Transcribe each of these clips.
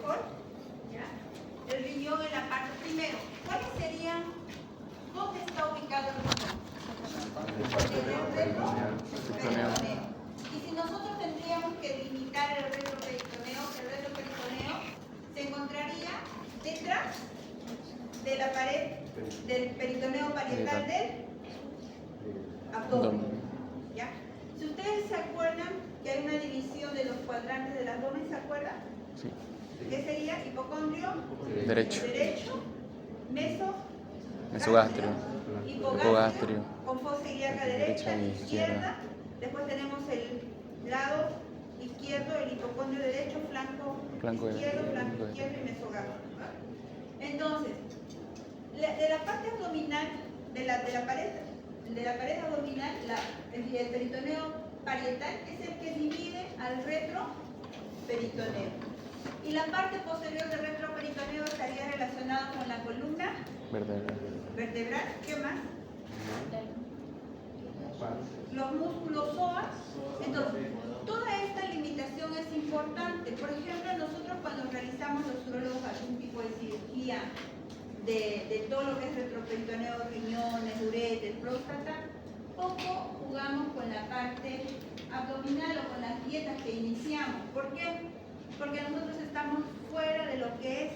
estercol, ¿ya? El riñón en la parte primero. ¿Cuáles serían? ¿Dónde está ubicado el riñón? En el retroperitoneo. Y si nosotros tendríamos que delimitar el retroperitoneo se encontraría detrás de la pared del peritoneo parietal del abdomen. ¿Ya? Si ustedes se acuerdan que hay una división de los cuadrantes del abdomen, ¿se acuerdan? Sí. ¿Qué sería? Hipocondrio Derecho. Mesogástrico. Hipogastrio. Con fosa ilíaca derecha e izquierda. Después tenemos el lado izquierdo, el hipocondrio derecho, flanco izquierdo y mesogástrico. Entonces, de la parte abdominal, de la pared abdominal, el peritoneo parietal es el que divide al retroperitoneo. Y la parte posterior del retroperitoneo estaría relacionada con la columna vertebral. ¿Qué más? Los músculos psoas. Entonces, toda esta limitación es importante. Por ejemplo, nosotros cuando realizamos los urólogos algún tipo de cirugía de todo lo que es retroperitoneo, riñones, ureter, próstata, poco jugamos con la parte abdominal o con las dietas que iniciamos. ¿Por qué? Porque nosotros estamos fuera de lo que es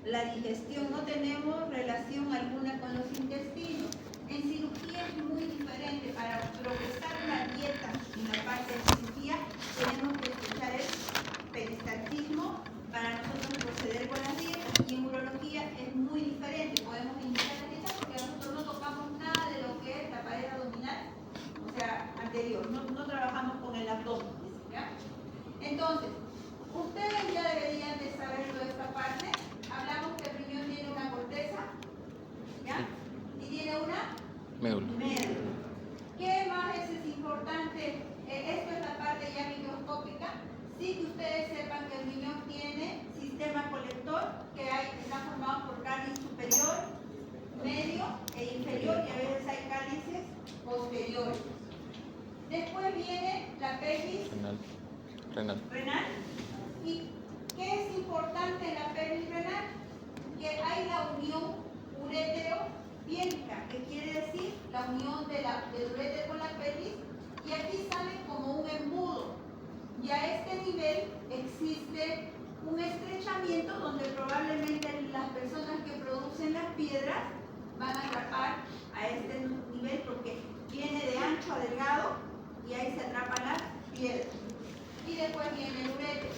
la digestión, no tenemos relación alguna con los intestinos. En cirugía es muy diferente. Para progresar una dieta en la parte de cirugía tenemos que escuchar el peristaltismo para nosotros proceder con las dietas. Y en urología es muy diferente. Podemos iniciar la dieta porque nosotros no tocamos nada de lo que es la pared abdominal, o sea, anterior. No trabajamos con el abdomen, ¿ya? Entonces, ustedes ya deberían de saber toda esta parte. Hablamos que el riñón tiene una corteza, ¿ya? Y tiene una médula. ¿Qué más es importante? Esto es la parte ya microscópica. Sí que ustedes sepan que el riñón tiene sistema colector, que está formado por cáliz superior, medio e inferior, y a veces hay cálices posteriores. Después viene la pelvis renal. ¿Y qué es importante en la pelvis renal? Que hay la unión uretero-piélvica, que quiere decir la unión del uréter con la pelvis, y aquí sale como un embudo. Y a este nivel existe un estrechamiento donde probablemente las personas que producen las piedras van a atrapar a este nivel porque viene de ancho a delgado y ahí se atrapan las piedras. Y después viene el uréter.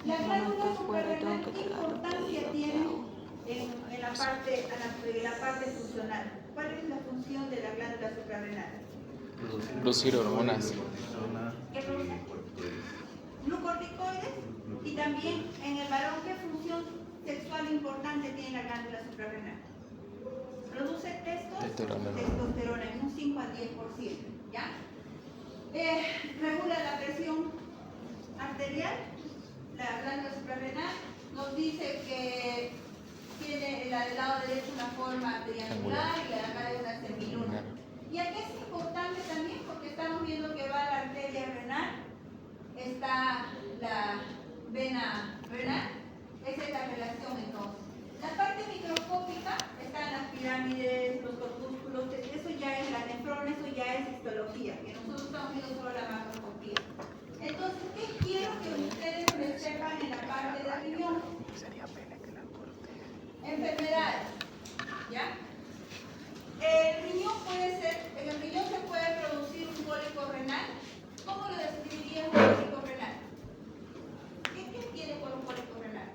La glándula suprarrenal, ¿qué importancia tiene en la parte funcional? ¿Cuál es la función de la glándula suprarrenal? Producir hormonas. ¿Qué produce? Glucorticoides. Y también en el varón, ¿qué función sexual importante tiene la glándula suprarrenal? Produce testosterona en un 5 al 10%. ¿Ya? Regula la presión arterial. La glándula suprarrenal nos dice que tiene la del lado derecho una forma triangular y la de acá de una semiluna. Y aquí es importante también porque estamos viendo que va la arteria renal, está la vena renal, esa es la relación entonces. La parte microscópica están las pirámides, los corpúsculos, eso ya es la nefrona, eso ya es histología, que nosotros estamos viendo solo la macroscopía. Entonces, ¿qué quiero que ustedes me sepan en la parte del riñón? Enfermedades, ¿ya? El riñón puede ser, en el riñón se puede producir un cólico renal. ¿Cómo lo describiría un cólico renal? ¿Qué tiene por un cólico renal?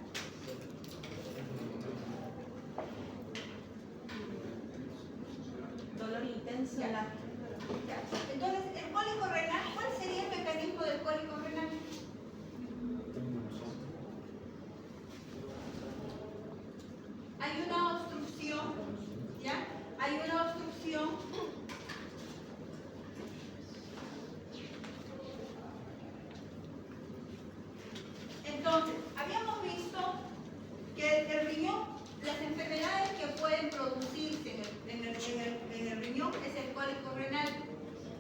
Dolor intenso. Ya. Entonces, el cólico renal, ¿cuál sería el mecanismo del cólico renal? Hay una obstrucción, ¿ya? Hay una obstrucción entonces, habíamos visto que el riñón, las enfermedades que pueden producirse en el riñón es el cólico renal,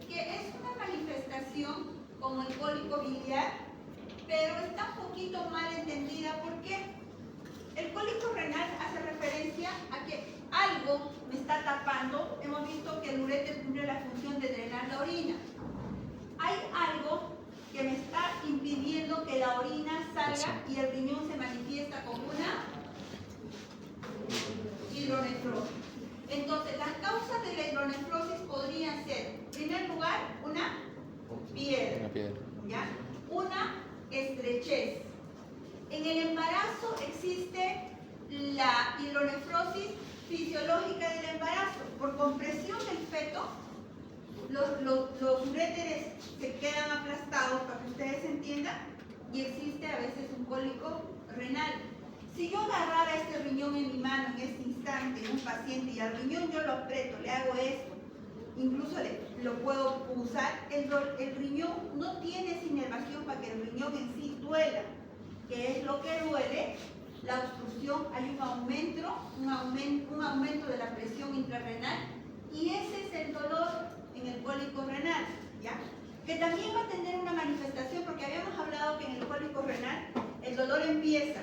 que es una manifestación como el cólico biliar, pero está un poquito mal entendida. ¿Por qué? El cólico renal hace referencia a que algo me está tapando. Hemos visto que el uréter cumple la función de drenar la orina. Hay algo que me está impidiendo que la orina salga y el riñón se manifiesta como una hidronefrosis. Entonces, las causas de la hidronefrosis podrían ser, en primer lugar, una piedra, ¿ya? Una estrechez. En el embarazo existe la hidronefrosis fisiológica del embarazo. Por compresión del feto, los uréteres se quedan aplastados, para que ustedes entiendan, y existe a veces un cólico renal. Si yo agarrara este riñón en mi mano en este instante, en un paciente, y al riñón yo lo aprieto, le hago esto, incluso lo puedo pulsar, el riñón no tiene esa inervación para que el riñón en sí duela. ¿Qué es lo que duele? La obstrucción, hay un aumento de la presión intrarrenal, y ese es el dolor en el cólico renal, ¿ya? Que también va a tener una manifestación, porque habíamos hablado que en el cólico renal el dolor empieza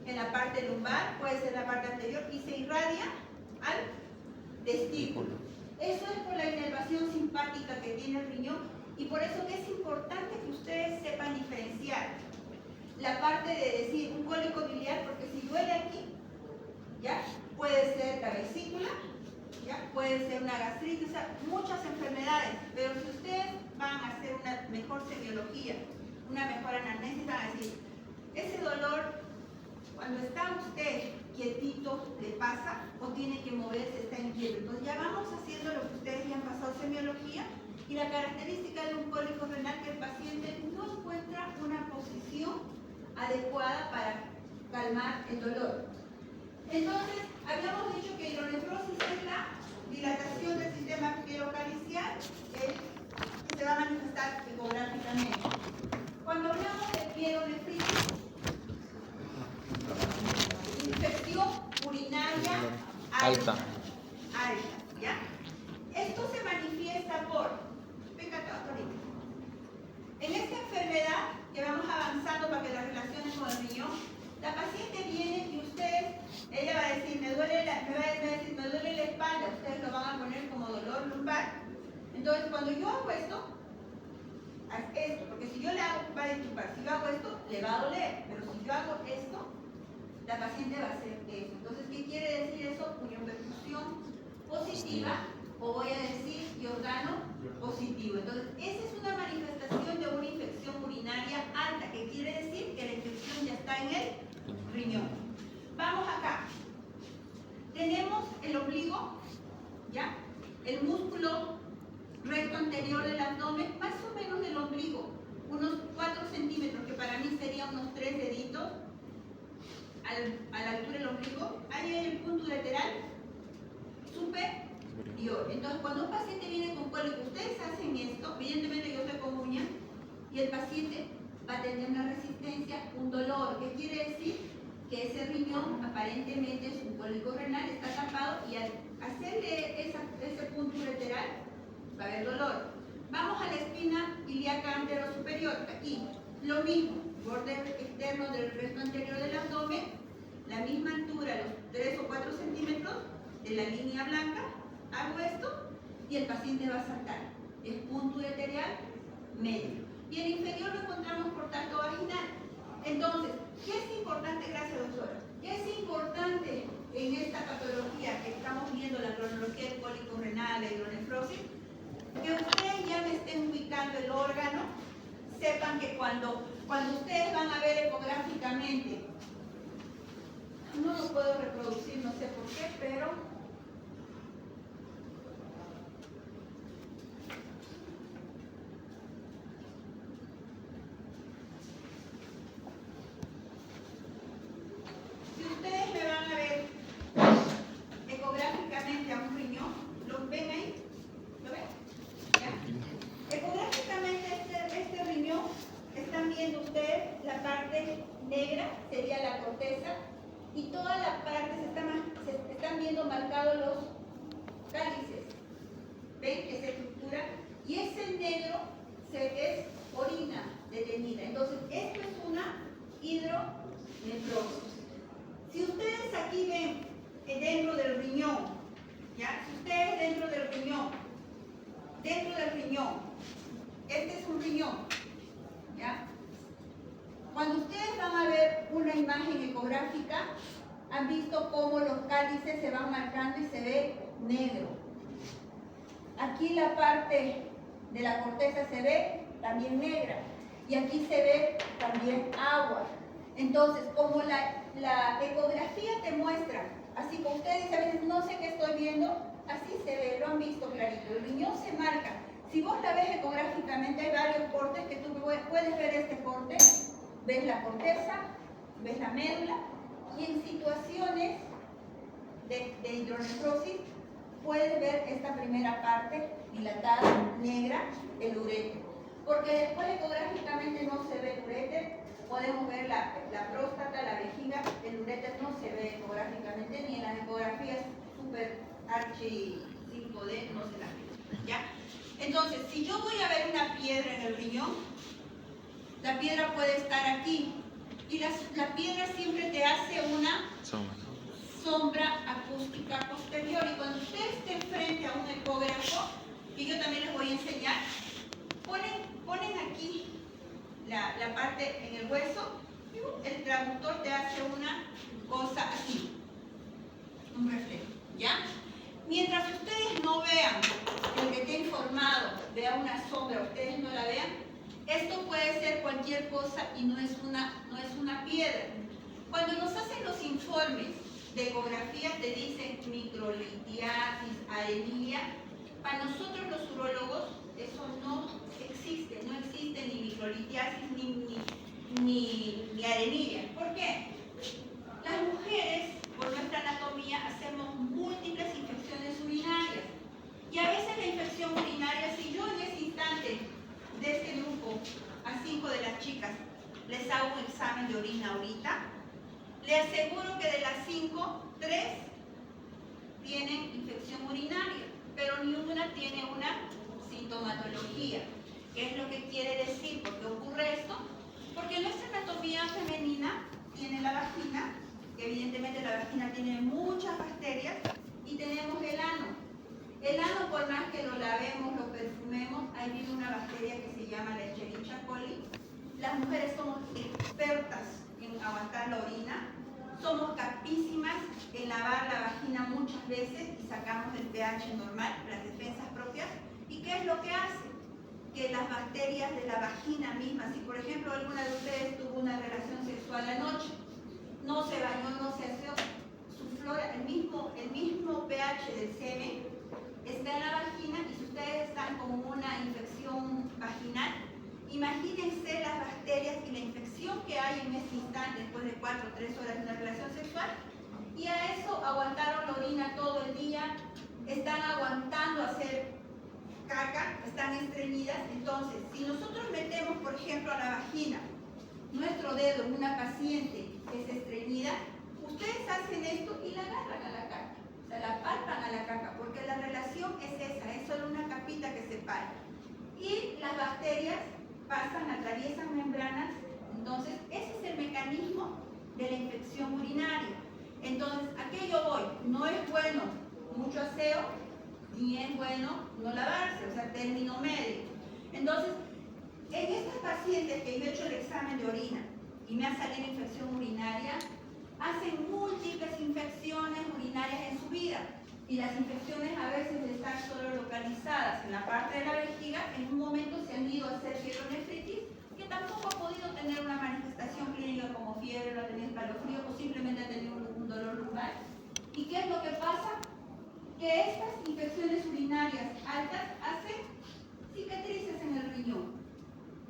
en la parte lumbar, puede ser la parte anterior, y se irradia al testículo. Eso es por la inervación simpática que tiene el riñón, y por eso que es importante que ustedes sepan diferenciar la parte de decir un cólico biliar, porque si duele aquí, ¿ya? Puede ser la vesícula, ¿ya? Puede ser una gastritis, o sea, muchas enfermedades, pero si ustedes van a hacer una mejor semiología, una mejor anamnesis, van a decir, ese dolor, cuando está usted quietito, le pasa, o tiene que moverse, está inquieto. Entonces ya vamos haciendo lo que ustedes ya han pasado semiología, y la característica de un cólico renal que el paciente no encuentra una posición adecuada para calmar el dolor. Entonces, habíamos dicho que hidronefrosis es la dilatación del sistema pielocaliciar, que se va a manifestar ecográficamente. Cuando hablamos de pielonefritis, infección urinaria alta, ¿ya? Esto se manifiesta por, en esta enfermedad que vamos avanzando para que las relaciones con el riñón, la paciente viene y ella va a decir, me duele la espalda, ustedes lo van a poner como dolor lumbar. Entonces, cuando yo hago esto, haz esto, porque si yo le hago, va a disculpar, si yo hago esto, le va a doler, pero si yo hago esto, la paciente va a hacer eso. Entonces, ¿qué quiere decir eso? Perfusión positiva, o voy a decir órgano positivo. Entonces, esa es una manifestación de una infección urinaria alta, que quiere decir que la infección ya está en el riñón. Vamos acá. Tenemos el ombligo, ¿ya? El músculo recto anterior del abdomen, más o menos del ombligo, unos 4 centímetros, que para mí serían unos 3 deditos, a la altura del ombligo. Ahí hay el punto ureteral superior. Entonces, cuando un paciente viene con cólico, ustedes hacen esto, evidentemente yo estoy con uña, y el paciente va a tener una resistencia, un dolor. ¿Qué quiere decir? Que ese riñón aparentemente es un cólico renal, está tapado, y al hacerle ese punto ureteral va a haber dolor. Vamos a la espina ilíaca anterior superior. Aquí, lo mismo, borde externo del resto anterior del abdomen, la misma altura, los 3 o 4 centímetros de la línea blanca. Hago esto y el paciente va a saltar. Es punto ureterial medio. Y el inferior lo encontramos por tracto vaginal. Entonces, ¿qué es importante? Gracias, doctora. ¿Qué es importante en esta patología que estamos viendo, la cronología del cólico renal, la hidronefrosis? Que ustedes ya me estén ubicando el órgano, sepan que cuando ustedes van a ver ecográficamente, no lo puedo reproducir, no sé por qué, pero si ustedes me van a ver ecográficamente a un riñón, ¿lo ven ahí? ¿Lo ven? ¿Ya? Ecográficamente este riñón, están viendo ustedes la parte negra, sería la corteza, y toda la parte se están viendo marcados los cálices. ¿Ven esa estructura? Y ese negro es orina detenida. Entonces, esto es una hidronefrosis. Si ustedes aquí ven dentro del riñón, ¿ya? Si ustedes dentro del riñón, este es un riñón, ¿ya? Cuando ustedes van a ver una imagen ecográfica, han visto cómo los cálices se van marcando y se ve negro. Aquí la parte de la corteza se ve también negra y aquí se ve también agua. Entonces, como la ecografía te muestra, así como ustedes dicen a veces no sé qué estoy viendo, así se ve, lo han visto clarito. El riñón se marca. Si vos la ves ecográficamente, hay varios cortes que tú puedes ver este corte, ves la corteza, ves la médula, y en situaciones de hidronefrosis puedes ver esta primera parte dilatada, negra, el uréter. Porque después ecográficamente no se ve el uréter, podemos ver la próstata, la vejiga, el uréter no se ve ecográficamente, ni en las ecografías super archi 5D no se la ve, ¿ya? Entonces, si yo voy a ver una piedra en el riñón, la piedra puede estar aquí, y la piedra siempre te hace una sombra acústica posterior. Y cuando ustedes estén frente a un ecógrafo, y yo también les voy a enseñar, ponen aquí la parte en el hueso, y el traductor te hace una cosa así, un reflejo, ¿ya? Mientras ustedes no vean, el que esté informado vea una sombra, ustedes no la vean, esto puede ser cualquier cosa y no es una piedra. Cuando nos hacen los informes de ecografía te dicen microlitiasis, arenilla. Para nosotros los urólogos eso no existe ni microlitiasis ni arenilla. ¿Por qué? Las mujeres, por nuestra anatomía, hacemos múltiples infecciones urinarias. Y a veces la infección urinaria, si yo en ese instante de este grupo, a 5 de las chicas, les hago un examen de orina ahorita, le aseguro que de las 5, 3 tienen infección urinaria, pero ni una tiene una sintomatología. ¿Qué es lo que quiere decir? ¿Por qué ocurre esto? Porque nuestra anatomía femenina tiene la vagina, que evidentemente la vagina tiene muchas bacterias, y tenemos el ano. El ano, por más que lo lavemos, lo perfumemos, ahí vive una bacteria que se llama la Escherichia coli. Las mujeres somos expertas en aguantar la orina, somos capísimas en lavar la vagina muchas veces y sacamos el pH normal, las defensas propias. ¿Y qué es lo que hace? Que las bacterias de la vagina misma, si por ejemplo alguna de ustedes tuvo una relación sexual anoche, no se bañó, no se aseó, su flora, el mismo pH del semen está en la vagina, y si ustedes están con una infección vaginal, imagínense las bacterias y la infección que hay en ese instante después de 4 o 3 horas de una relación sexual, y a eso aguantaron la orina todo el día, están aguantando hacer caca, están estreñidas. Entonces, si nosotros metemos, por ejemplo, a la vagina nuestro dedo en una paciente que es estreñida, ustedes hacen esto y la agarran a la caca. O sea, la palpan a la caca, porque la relación es esa, es solo una capita que separa. Y las bacterias pasan, atraviesan membranas. Entonces, ese es el mecanismo de la infección urinaria. Entonces, ¿a qué yo voy? No es bueno mucho aseo, ni es bueno no lavarse, o sea, término medio. Entonces, en estas pacientes que yo he hecho el examen de orina y me ha salido infección urinaria, hacen múltiples infecciones urinarias en su vida, y las infecciones a veces de estar solo localizadas en la parte de la vejiga, en un momento se han ido a hacer pielonefritis, que tampoco ha podido tener una manifestación clínica como fiebre, no ha tenido escalofrío o simplemente ha tenido un dolor lumbar. ¿Y qué es lo que pasa? Que estas infecciones urinarias altas hacen cicatrices en el riñón,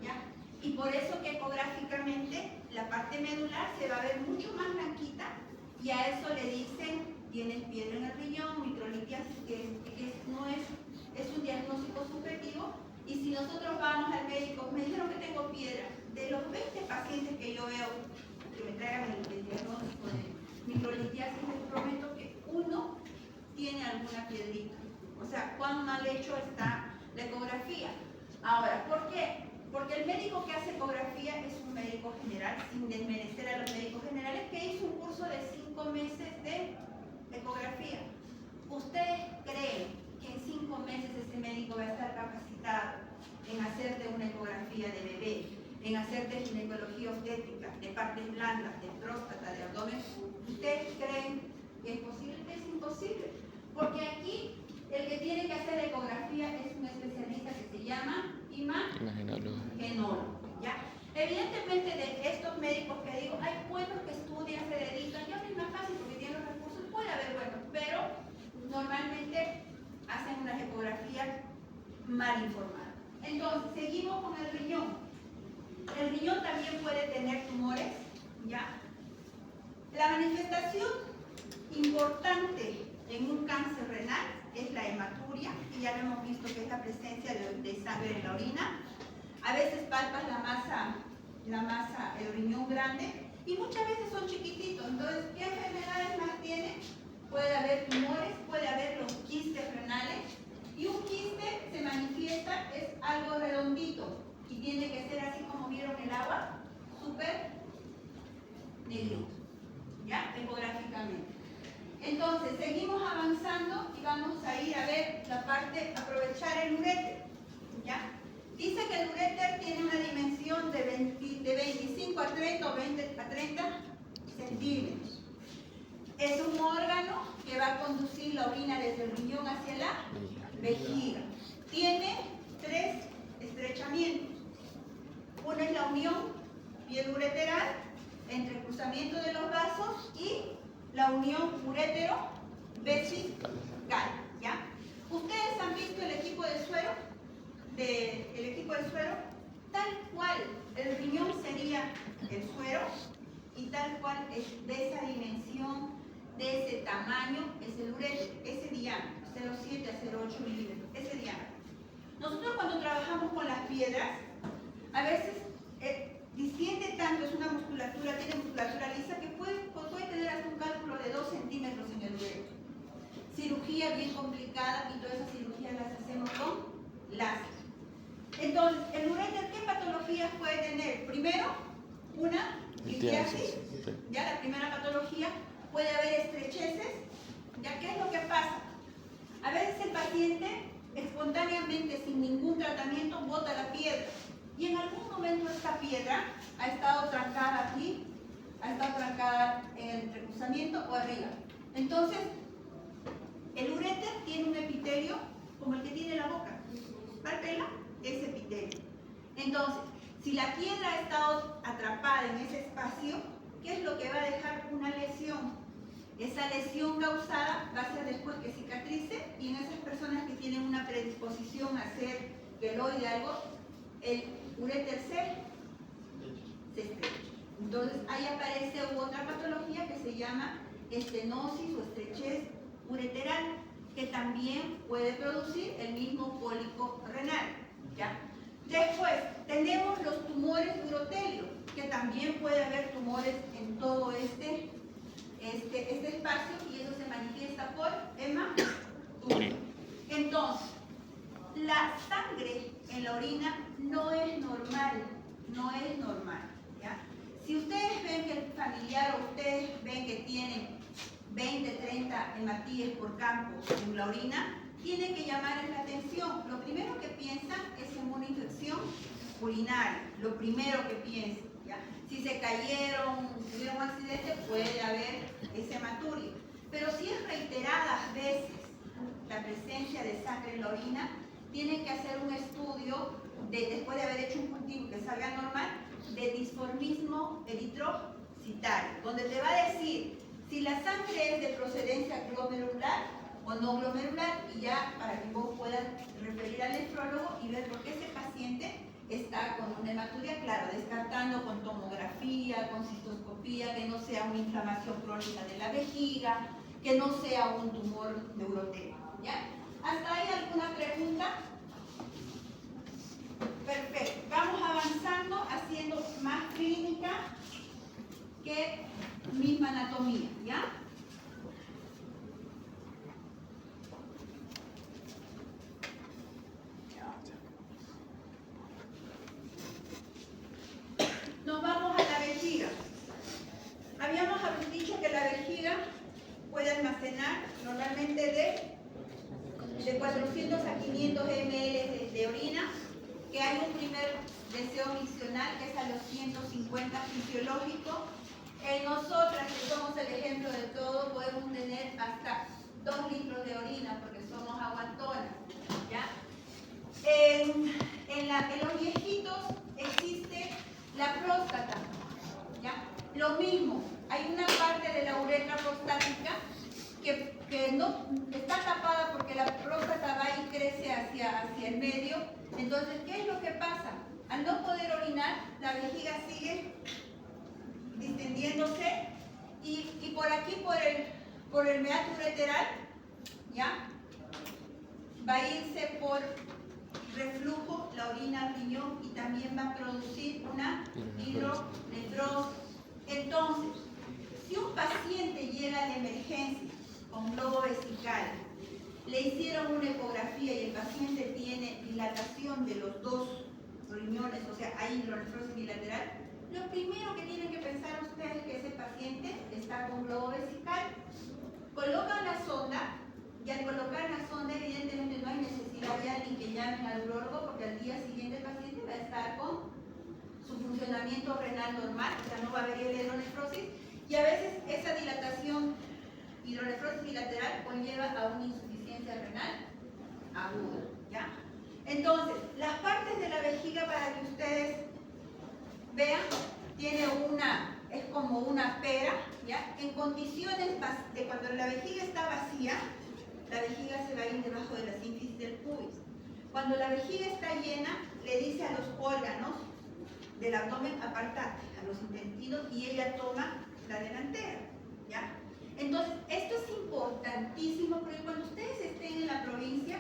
¿ya? Y por eso que ecográficamente la parte medular se va a ver mucho más blanquita, y a eso le dicen, tienes piedra en el riñón, microlitiasis, que es un diagnóstico subjetivo. Y si nosotros vamos al médico, me dijeron que tengo piedra, de los 20 pacientes que yo veo que me traigan el diagnóstico de microlitiasis, les prometo que uno tiene alguna piedrita. O sea, cuán mal hecho está la ecografía. Ahora, ¿por qué? Porque el médico que hace ecografía es un médico general, sin desmerecer a los médicos generales, que hizo un curso de 5 5 meses de ecografía. ¿Ustedes creen que en 5 meses ese médico va a estar capacitado en hacerte una ecografía de bebé, en hacerte ginecología obstétrica, de partes blandas, de próstata, de abdomen? ¿Ustedes creen que es posible? Es imposible, porque aquí el que tiene que hacer ecografía es un especialista que se llama Imaginólogo. ¿Ya? Evidentemente de estos médicos que digo, hay buenos que estudian, se dedican, ya no es más fácil porque tienen los recursos, puede haber buenos, pero normalmente hacen unas ecografías mal informadas. Entonces, seguimos con el riñón. El riñón también puede tener tumores, ¿ya? La manifestación importante en un cáncer renal es la hematuria, y ya lo hemos visto que es la presencia de sangre en la orina. A veces palpas la masa, el riñón grande, y muchas veces son chiquititos. Entonces, ¿qué enfermedades más tienen? Puede haber tumores, puede haber los quistes renales, y un quiste se manifiesta, es algo redondito, y tiene que ser así como vieron el agua, súper negrito, ¿ya? Ecográficamente. Entonces, seguimos avanzando y vamos a ir a ver la parte, aprovechar el uréter, ¿ya? Dice que el uréter tiene una dimensión de 25 a 30 o 20 a 30 centímetros. Es un órgano que va a conducir la orina desde el riñón hacia la vejiga. Tiene 3 estrechamientos. Uno es la unión piel ureteral entre el cruzamiento de los vasos y la unión urétero-vesical, ¿ya? Ustedes han visto el equipo de suero, tal cual el riñón sería el suero, y tal cual es de esa dimensión, de ese tamaño, es el uréter, ese diámetro, 0,7 a 0,8 milímetros, ese diámetro. Nosotros cuando trabajamos con las piedras, a veces distiende tanto, es una musculatura, tiene musculatura lisa, que puede tener hasta un cálculo de 2 centímetros en el uréter. Cirugía bien complicada, y todas esas cirugías las hacemos con láser. Entonces, el uréter, ¿qué patologías puede tener? Primero, una litiasis, ya la primera patología. Puede haber estrecheces, ¿ya? ¿Qué es lo que pasa? A veces el paciente espontáneamente, sin ningún tratamiento, bota la piedra, y en algún momento esta piedra ha estado trancada aquí, ha estado trancada en el entrecruzamiento o arriba. Entonces, el uréter tiene un epitelio como el que tiene la boca. ¿Palpela? Ese epitelio. Entonces, si la piedra ha estado atrapada en ese espacio, ¿qué es lo que va a dejar? Una lesión. Esa lesión causada va a ser después que cicatrice, y en esas personas que tienen una predisposición a ser queloide algo, el uréter se estrecha. Entonces ahí aparece otra patología que se llama estenosis o estrechez ureteral, que también puede producir el mismo cólico renal, ¿ya? Después tenemos los tumores de urotelio, que también puede haber tumores en todo este espacio, y eso se manifiesta por hematuria. Entonces, la sangre en la orina no es normal, ¿ya? Si ustedes ven que el familiar, o ustedes ven que tiene 20, 30 hematíes por campo en la orina, tienen que llamarles la atención. Lo primero que piensan es en una infección urinaria, lo primero que piensan, ¿ya? Si se cayeron, tuvieron un accidente, puede haber esa hematuria. Pero si es reiteradas veces la presencia de sangre en la orina, tienen que hacer un estudio después de haber hecho un cultivo que salga normal, de disformismo eritrocitario, donde te va a decir si la sangre es de procedencia glomerular o no glomerular, y ya para que vos puedas referir al nefrólogo y ver por qué ese paciente está con una hematuria, claro, descartando con tomografía, con cistoscopía, que no sea una inflamación crónica de la vejiga, que no sea un tumor de urotelio, ¿ya? ¿Hasta ahí alguna pregunta? Perfecto. Vamos avanzando, haciendo más clínica que misma anatomía, ¿ya? Nos vamos a la vejiga. Habíamos dicho que la vejiga vejiga puede almacenar normalmente de 400 a 500 ml de orina, que hay un primer deseo miccional que es a los 150 fisiológico. En nosotras, que somos el ejemplo de todo, podemos tener hasta 2 litros de orina porque somos aguantonas, ¿ya? En los viejitos existe la próstata, ¿ya? Lo mismo, hay una parte de la uretra prostática que no está tapada porque la próstata va y crece hacia el medio. Entonces, ¿qué es lo que pasa? Al no poder orinar, la vejiga sigue distendiéndose y por aquí, por el meato ureteral, ¿ya? Va a irse por reflujo la orina al riñón y también va a producir una hidronefrosis. Entonces, si un paciente llega a la emergencia con globo vesical, le hicieron una ecografía y el paciente tiene dilatación de los 2 riñones, o sea, hay hidronefrosis bilateral, lo primero que tienen que pensar ustedes es que ese paciente está con globo vesical. Colocan la sonda y al colocar la sonda evidentemente no hay necesidad ya ni que llamen al urólogo porque al día siguiente el paciente va a estar con su funcionamiento renal normal, o sea, no va a haber hidronefrosis y a veces esa dilatación, hidronefrosis bilateral, conlleva a una insuficiencia renal aguda, ¿ya? Entonces, las partes de la vejiga, para que ustedes vean, tiene es como una pera, ¿ya? En condiciones de cuando la vejiga está vacía, la vejiga se va a ir debajo de la sínfisis del pubis. Cuando la vejiga está llena, le dice a los órganos del abdomen apartate, a los intestinos, y ella toma la delantera, ¿ya? Entonces, esto es importantísimo porque cuando ustedes estén en la provincia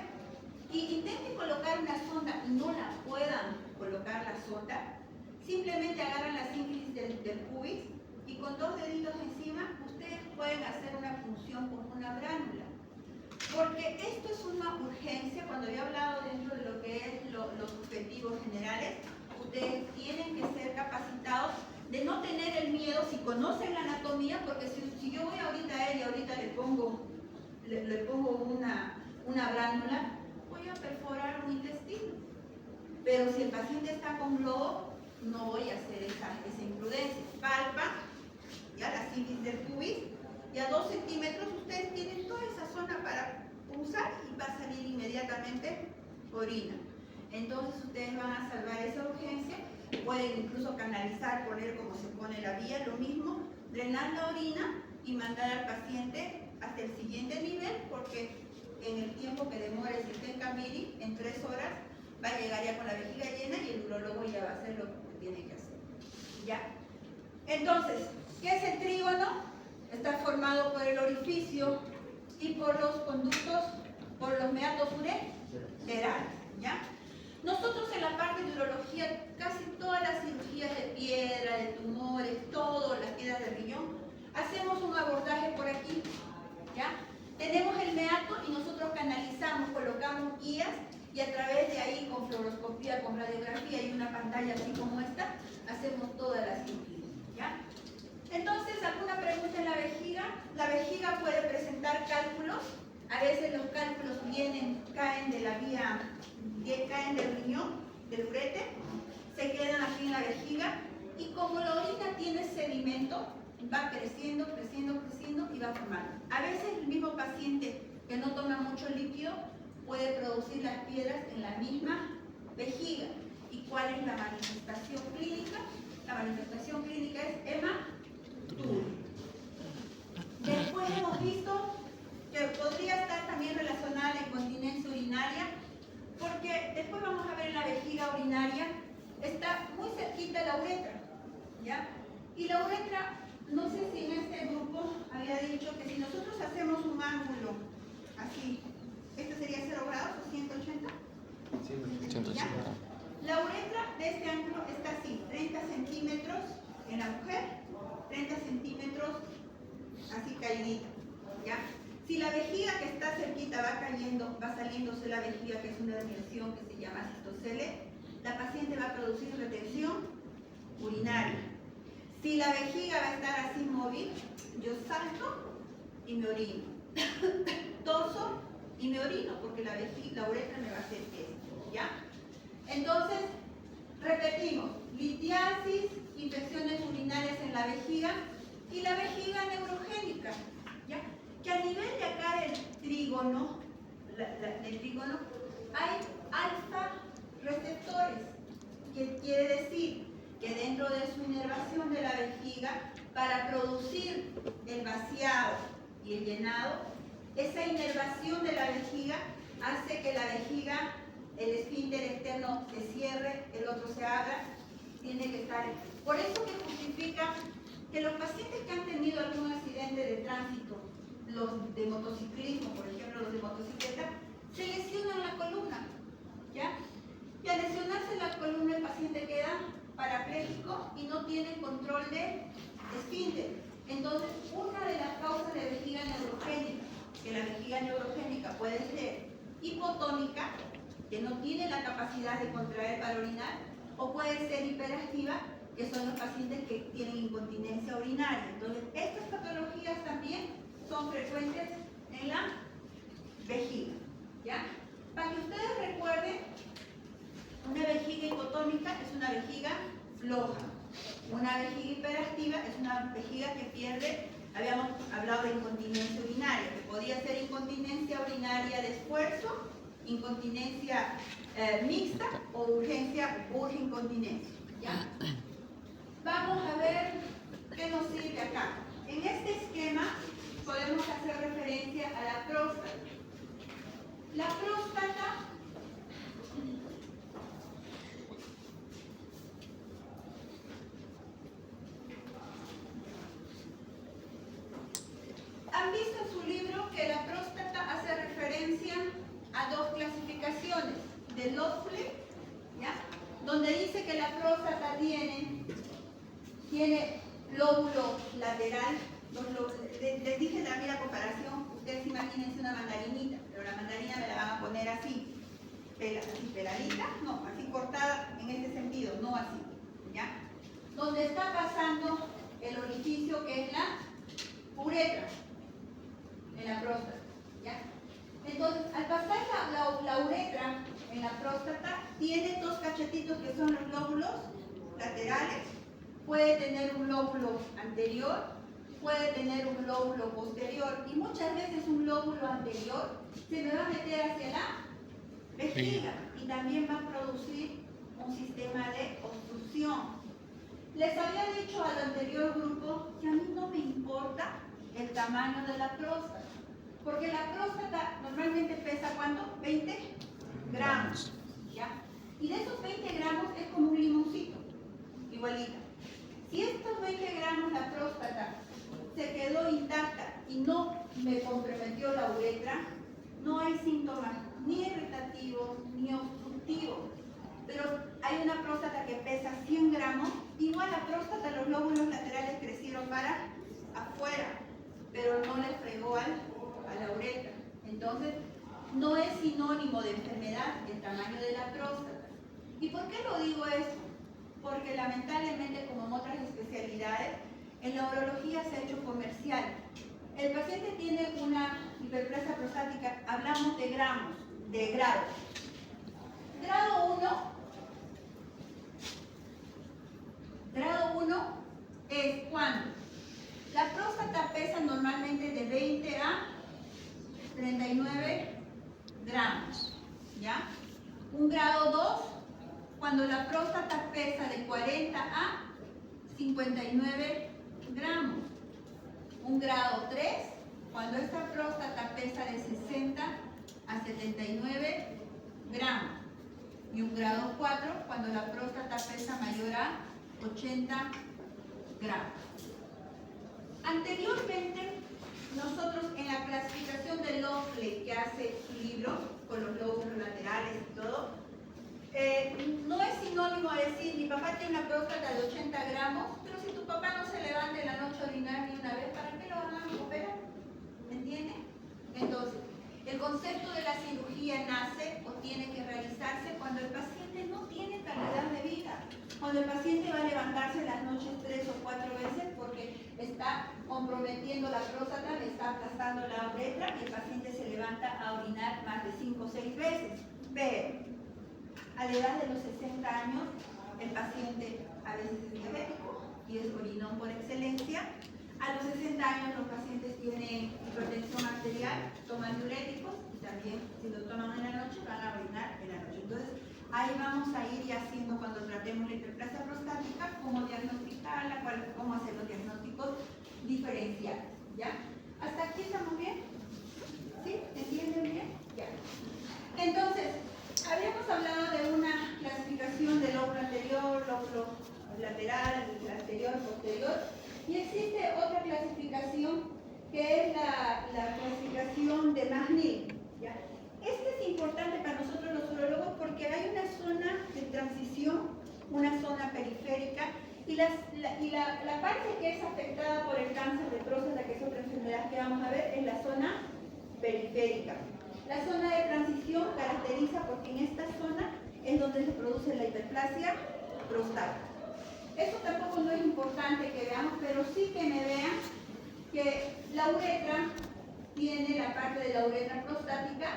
y intenten colocar una sonda y no la puedan colocar la sonda, simplemente agarran la sínfisis del pubis y con 2 deditos encima ustedes pueden hacer una punción con una bránula. Porque esto es una urgencia. Cuando yo he hablado dentro de lo que es los objetivos generales, ustedes tienen que ser capacitados de no tener el miedo si conocen la anatomía, porque si yo voy ahorita a él y ahorita le pongo una bránula, voy a perforar un intestino. Pero si el paciente está con globo, no voy a hacer esa imprudencia. Palpa, ya la sínfisis del pubis, y a 2 centímetros ustedes tienen toda esa zona para pulsar y va a salir inmediatamente orina. Entonces ustedes van a salvar esa urgencia, pueden incluso canalizar, poner como se pone la vía, lo mismo, drenar la orina y mandar al paciente hasta el siguiente nivel, porque en el tiempo que demore si está en Cambiri, en 3 horas, va a llegar ya con la vejiga llena y el urólogo ya va a hacer lo que tiene que hacer. ¿Ya? Entonces, ¿qué es el trígono? Está formado por el orificio y por los conductos, por los meatos ureterales, ¿ya? Nosotros en la parte de urología, casi todas las cirugías de piedra, de tumores, todas las piedras de riñón, hacemos un abordaje por aquí, ¿ya? Tenemos el meato y nosotros canalizamos, colocamos guías y a través de ahí con fluoroscopía, con radiografía y una pantalla así como esta, hacemos toda la cirugía, ¿ya? Entonces, ¿alguna pregunta en la vejiga? La vejiga puede presentar cálculos. A veces los cálculos caen de la vía, caen del riñón, del urete, se quedan aquí en la vejiga y como la orina tiene sedimento, va creciendo, creciendo, creciendo y va formando. A veces el mismo paciente que no toma mucho líquido puede producir las piedras en la misma vejiga. ¿Y cuál es la manifestación clínica? La manifestación clínica es hematuria. Después hemos visto que podría estar también relacionada a la incontinencia urinaria, porque después vamos a ver en la vejiga urinaria, está muy cerquita la uretra, ¿ya? Y la uretra, no sé si en este grupo había dicho que si nosotros hacemos un ángulo así, ¿este sería 0 grados o 180? 180. ¿Ya? La uretra de este ángulo está así, 30 centímetros en la mujer, 30 centímetros así caidita, ¿ya? Si la vejiga que está cerquita va cayendo, va saliéndose la vejiga, que es una desviación que se llama cistocele, la paciente va a producir retención urinaria. Si la vejiga va a estar así moviendo, morir, yo salto y me orino. Toso y me orino porque la uretra me va a hacer esto, ¿ya? Entonces, repetimos, litiasis, infecciones urinarias en la vejiga y la vejiga neurogénica, ¿ya? Que a nivel de acá del trígono, hay alfa receptores, que quiere decir que dentro de su inervación de la vejiga, para producir el vaciado y el llenado, esa inervación de la vejiga hace que la vejiga, el esfínter externo se cierre, el otro se abra, tiene que estar. Por eso que justifica que los pacientes que han tenido algún accidente de tránsito, los de motociclismo, por ejemplo, los de motocicleta, se lesionan la columna, ¿ya? Y al lesionarse la columna el paciente queda parapléjico y no tiene control de esfínter. Entonces, una de las causas de vejiga neurogénica, que la vejiga neurogénica puede ser hipotónica, que no tiene la capacidad de contraer para orinar, o puede ser hiperactiva, que son los pacientes que tienen incontinencia urinaria. Entonces, estas patologías también son frecuentes en la vejiga, ¿ya? Para que ustedes recuerden, una vejiga hipotónica es una vejiga floja. Una vejiga hiperactiva es una vejiga que pierde, habíamos hablado de incontinencia urinaria, que podía ser incontinencia urinaria de esfuerzo, incontinencia mixta o urge incontinencia, ¿ya? Vamos a ver qué nos sirve acá. En este esquema podemos hacer referencia a la próstata. La próstata han visto en su libro que la próstata hace referencia a dos clasificaciones de Loeffler, ¿ya? Donde dice que la próstata tiene lóbulo lateral. Les dije también la comparación, ustedes imagínense una mandarinita, pero la mandarina me la van a poner así, así peladita, no, así cortada en este sentido, no así, ¿ya? Donde está pasando el orificio que es la uretra, en la próstata, ¿ya? Entonces, al pasar la uretra en la próstata, tiene dos cachetitos que son los lóbulos laterales, puede tener un lóbulo anterior, puede tener un lóbulo posterior, y muchas veces un lóbulo anterior se me va a meter hacia la vejiga y también va a producir un sistema de obstrucción. Les había dicho al anterior grupo que a mí no me importa el tamaño de la próstata, porque la próstata normalmente pesa ¿cuánto? 20 gramos, ¿ya? Y de esos 20 gramos es como un limoncito, igualita. Si estos 20 gramos la próstata se quedó intacta y no me comprometió la uretra, no hay síntomas ni irritativos ni obstructivos. Pero hay una próstata que pesa 100 gramos, igual la próstata, los lóbulos laterales crecieron para afuera, pero no le fregó a la uretra. Entonces, no es sinónimo de enfermedad el tamaño de la próstata. ¿Y por qué lo digo eso? Porque lamentablemente, como en otras especialidades, en la urología se ha hecho comercial. El paciente tiene una hiperplasia prostática, hablamos de gramos, de grados. Grado 1 es cuando la próstata pesa normalmente de 20 a 39 gramos, ¿ya? Un grado 2, cuando la próstata pesa de 40 a 59 gramos. Un grado 3, cuando esta próstata pesa de 60 a 79 gramos. Y un grado 4, cuando la próstata pesa mayor a 80 gramos. Anteriormente, nosotros en la clasificación de Loeffler que hace su libro, con los lóbulos laterales y todo, no es sinónimo a decir, mi papá tiene una próstata de 80 gramos, pero si tu papá no se levanta en la noche a orinar ni una vez, ¿para qué lo van a operar? ¿Me entiende? Entonces, el concepto de la cirugía nace o tiene que realizarse cuando el paciente no tiene calidad de vida, cuando el paciente va a levantarse las noches 3 o 4 veces por porque está comprometiendo la próstata, le está aplastando la uretra y el paciente se levanta a orinar más de 5 o 6 veces. Pero a la edad de los 60 años, el paciente a veces es diabético y es orinón por excelencia. A los 60 años los pacientes tienen hipertensión arterial, toman diuréticos y también si lo toman en la noche van a orinar en la noche. Entonces ahí vamos a ir ya haciendo cuando tratemos la hiperplasia prostática, cómo diagnosticarla, cómo hacer los diagnósticos diferenciales. ¿Ya? ¿Hasta aquí estamos bien? ¿Sí? ¿Entienden bien? Ya. Entonces, habíamos hablado de una clasificación del lóbulo anterior, lóbulo lateral, anterior, posterior, y existe otra clasificación que es la clasificación de McNeil. ¿Ya? Este es importante para nosotros los urólogos porque hay una zona de transición, una zona periférica, y la parte que es afectada por el cáncer de próstata, que es otra enfermedad que vamos a ver, es la zona periférica. La zona de transición caracteriza porque en esta zona es donde se produce la hiperplasia prostática. Esto tampoco no es importante que veamos, pero sí que me vean que la uretra tiene la parte de la uretra prostática,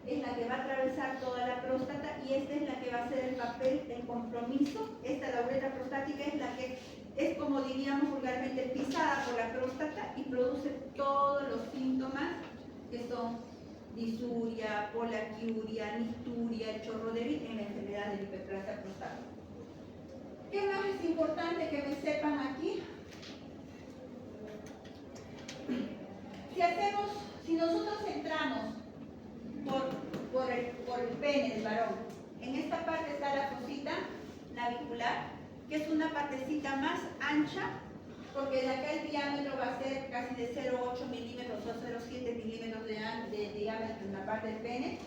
es la que va a atravesar toda la próstata y esta es la que va a hacer el papel del compromiso. La uretra prostática es la que es, como diríamos vulgarmente, pisada por la próstata y produce todos los síntomas que son disuria, polaquiuria, nicturia, el chorro débil en la enfermedad de la hiperplasia prostática. ¿Qué más es importante que me sepan aquí? Si nosotros entramos por el pene del varón, en esta parte está la fosita navicular, que es una partecita más ancha, porque de acá el diámetro va a ser casi de 0,8 milímetros o 0,7 milímetros de diámetro en la parte del pene.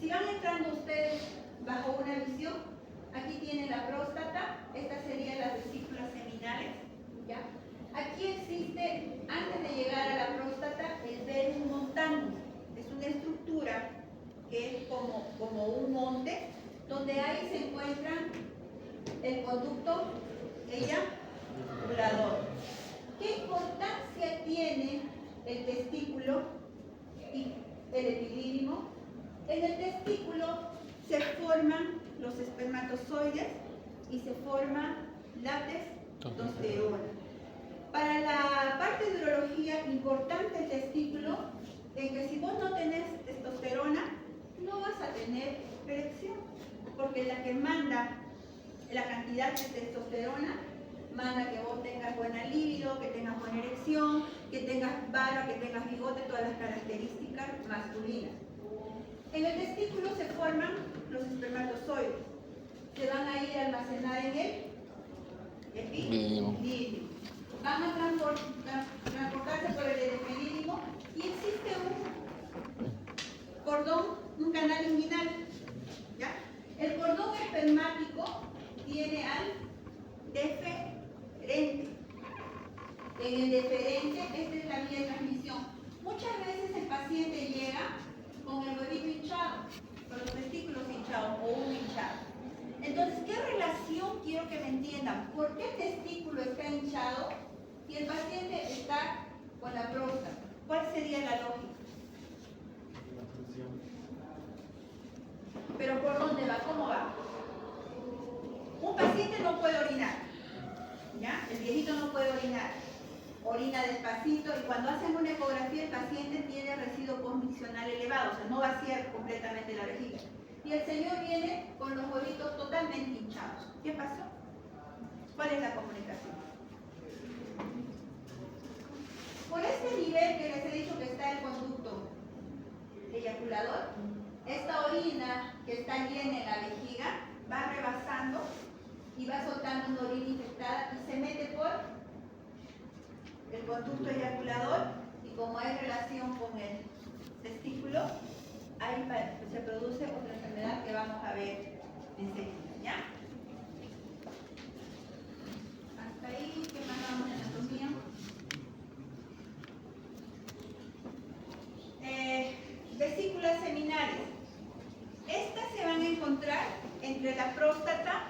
Si van entrando ustedes bajo una visión, aquí tienen la próstata, estas serían las vesículas seminales, ¿ya? Aquí existe, antes de llegar a la próstata, el verum montanum. Es una estructura que es como un monte, donde ahí se encuentran el conducto eyaculador. ¿Qué importancia tiene el testículo y el epidídimo? En el testículo se forman los espermatozoides y se forma la testosterona. Para la parte de urología, importante el testículo, en que si vos no tenés testosterona, no vas a tener erección, porque la que manda la cantidad de testosterona manda que vos tengas buena libido, que tengas buena erección, que tengas barba, que tengas bigote, todas las características masculinas. En el testículo se forman los espermatozoides, se van a ir a almacenar en el epidídimo. Van a transportarse por el epidídimo y existe un cordón, un canal inguinal. ¿Ya? El cordón espermático tiene al deferente. En el deferente, esta es la vía de transmisión. Muchas veces el paciente llega con el huevito hinchado, con los testículos hinchados o un hinchado. Entonces, ¿qué relación quiero que me entiendan? ¿Por qué el testículo está hinchado y el paciente está con la próstata? ¿Cuál sería la lógica? ¿Pero por dónde va? ¿Cómo va? Un paciente no puede orinar, ¿ya? El viejito no puede orinar. Orina despacito y cuando hacen una ecografía el paciente tiene residuo postmiccional elevado, o sea, no vacía completamente la vejiga. Y el señor viene con los huevitos totalmente hinchados. ¿Qué pasó? ¿Cuál es la comunicación? Por este nivel que les he dicho que está el conducto eyaculador, esta orina que está llena en la vejiga va rebasando y va soltando una orina infectada y se mete por el conducto eyaculador y como hay relación con el testículo, ahí se produce otra enfermedad que vamos a ver enseguida, ¿ya? Hasta ahí, ¿qué más vamos en anatomía? Vesículas seminales. Estas se van a encontrar entre la próstata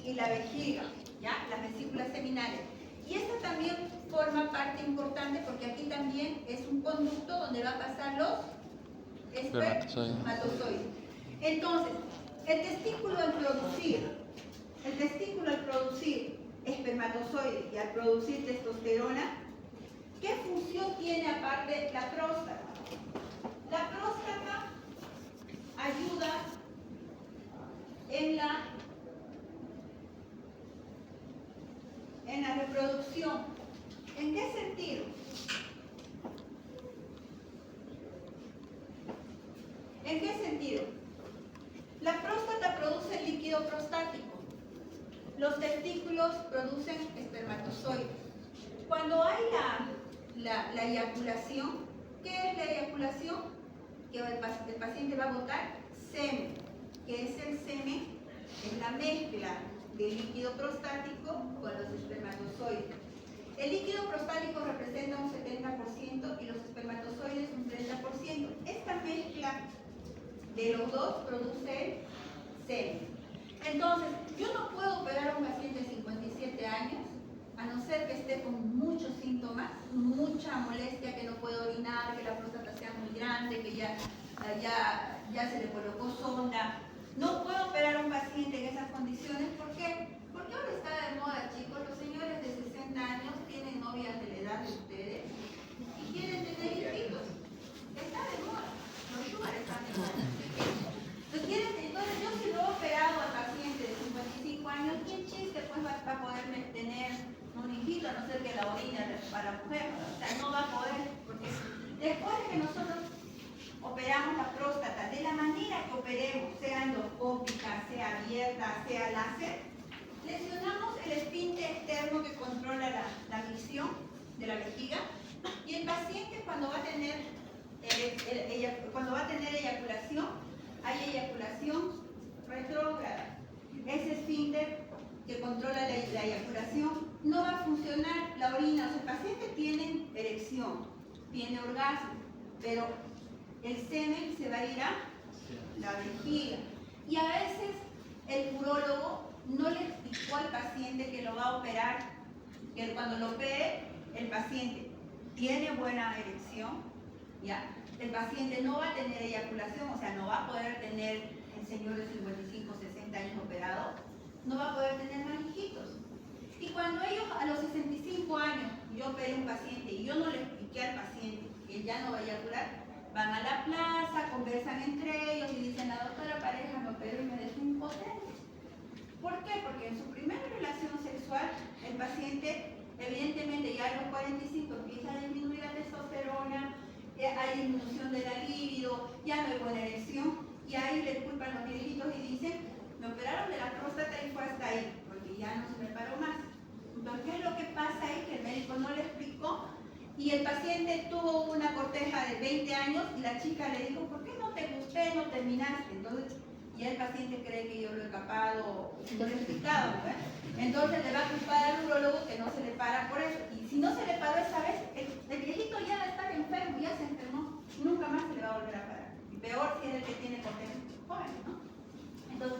y la vejiga, ¿ya? Las vesículas seminales. Y estas también forma parte importante porque aquí también es un conducto donde va a pasar los espermatozoides. Entonces, el testículo al producir espermatozoides y al producir testosterona, ¿qué función tiene aparte la próstata? La próstata ayuda en la reproducción. ¿En qué sentido? ¿En qué sentido? La próstata produce líquido prostático. Los testículos producen espermatozoides. Cuando hay la eyaculación, ¿qué es la eyaculación? Que el paciente va a botar semen. ¿Qué es el semen? Es la mezcla de líquido prostático con los espermatozoides. El líquido prostático representa un 70% y los espermatozoides un 30%. Esta mezcla de los dos produce el semen. Entonces, yo no puedo operar a un paciente de 57 años, a no ser que esté con muchos síntomas, mucha molestia, que no puede orinar, que la próstata sea muy grande, que ya se le colocó sonda. No puedo operar a un paciente en esas condiciones. ¿Por qué? Porque ahora está de moda, chicos. Los señores de 60 años tienen novias de la edad de ustedes y quieren tener hijitos. Está de moda. Los sugar están de moda. Entonces, yo si lo he operado al paciente de 55 años, ¿qué chiste pues va a poder tener un hijito, a no ser que la orina para la mujer? O sea, no va a poder, porque después de que nosotros operamos la próstata, de la manera que operemos, sea endoscópica, sea abierta, sea láser, lesionamos el esfínter externo que controla la misión de la vejiga, y el paciente cuando va a tener eyaculación, hay eyaculación retrógrada. Ese esfínter que controla la eyaculación no va a funcionar, la orina, o sea, el paciente tiene erección, tiene orgasmo, pero el semen se va a ir a la vejiga. Y a veces el urólogo no le explicó al paciente que lo va a operar, que cuando lo opere, el paciente tiene buena erección, ¿ya? El paciente no va a tener eyaculación, o sea, no va a poder tener, el señor de 55, 60 años operado, no va a poder tener más hijitos. Y cuando ellos a los 65 años, yo operé un paciente y yo no le expliqué al paciente que ya no va a eyacular, van a la plaza, conversan entre ellos y dicen, la doctora pareja me operó y me dejó impotente. ¿Por qué? Porque en su primera relación sexual, el paciente, evidentemente ya a los 45 empieza a disminuir la testosterona, hay disminución de la libido, ya no hay buena erección, y ahí le culpan los viejitos y dicen, me operaron de la próstata y fue hasta ahí, porque ya no se me paró más. Entonces, ¿qué es lo que pasa ahí? Que el médico no le explicó, y el paciente tuvo una corteja de 20 años, y la chica le dijo, ¿por qué no te gusté, no terminaste? Entonces, y el paciente cree que yo lo he capado, lo he explicado, ¿verdad? Entonces le va a culpar al urólogo que no se le para por eso. Y si no se le paró esa vez, el viejito ya va a estar enfermo, ya se enfermó, nunca más se le va a volver a parar. Y peor si es el que tiene corteja joven, ¿no? Entonces,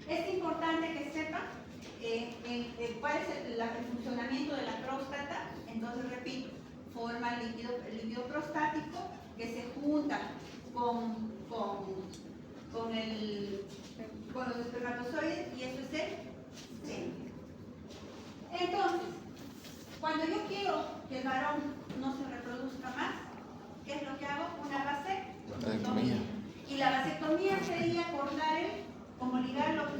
es importante que sepan cuál es el funcionamiento de la próstata. Entonces, repito, forma el líquido prostático que se junta con los espermatozoides, y eso es el semen. Entonces, cuando yo quiero que el varón no se reproduzca más, ¿qué es lo que hago? Una vasectomía. Y la vasectomía sería cortar como ligar las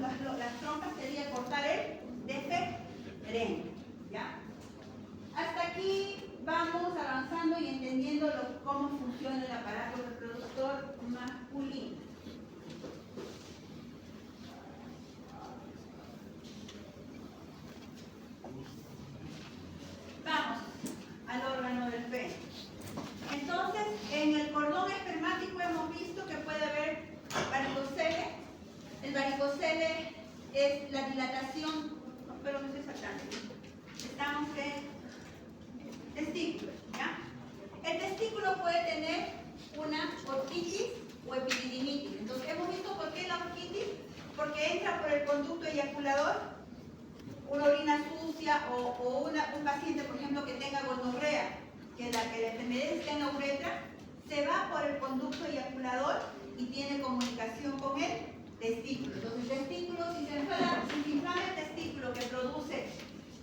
trompas, sería cortar el deferente, ¿ya? Hasta aquí vamos avanzando y entendiendo cómo funciona el aparato reproductor masculino. Vamos al órgano del pene. Entonces, en el cordón espermático hemos visto que puede haber varicocele. El varicocele es la dilatación, pero no estoy saltando. Estamos en testículo, ¿ya? El testículo puede tener una orquitis o epididimitis. Entonces, hemos visto por qué la orquitis, porque entra por el conducto eyaculador una orina sucia o un paciente, por ejemplo, que tenga gonorrea, que la enfermedad está en la uretra, se va por el conducto eyaculador y tiene comunicación con el testículo. Entonces, el testículo, si se inflama el testículo que produce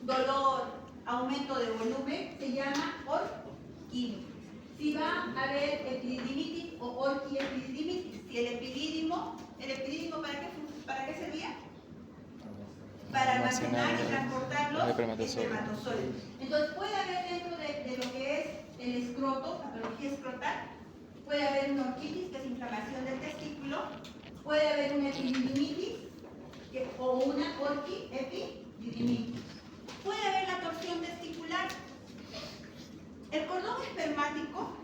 dolor, aumento de volumen, se llama orquídeo. Si va a haber epididimitis o orquiepididimitis, si el epidídimo ¿para qué servía? Para almacenar y transportar los espermatozoides. Entonces puede haber dentro de lo que es el escroto, la patología escrotal, puede haber una orquitis, que es inflamación del testículo, puede haber una epididimitis o una orquiepididimitis. Puede haber la torsión testicular. El cordón espermático,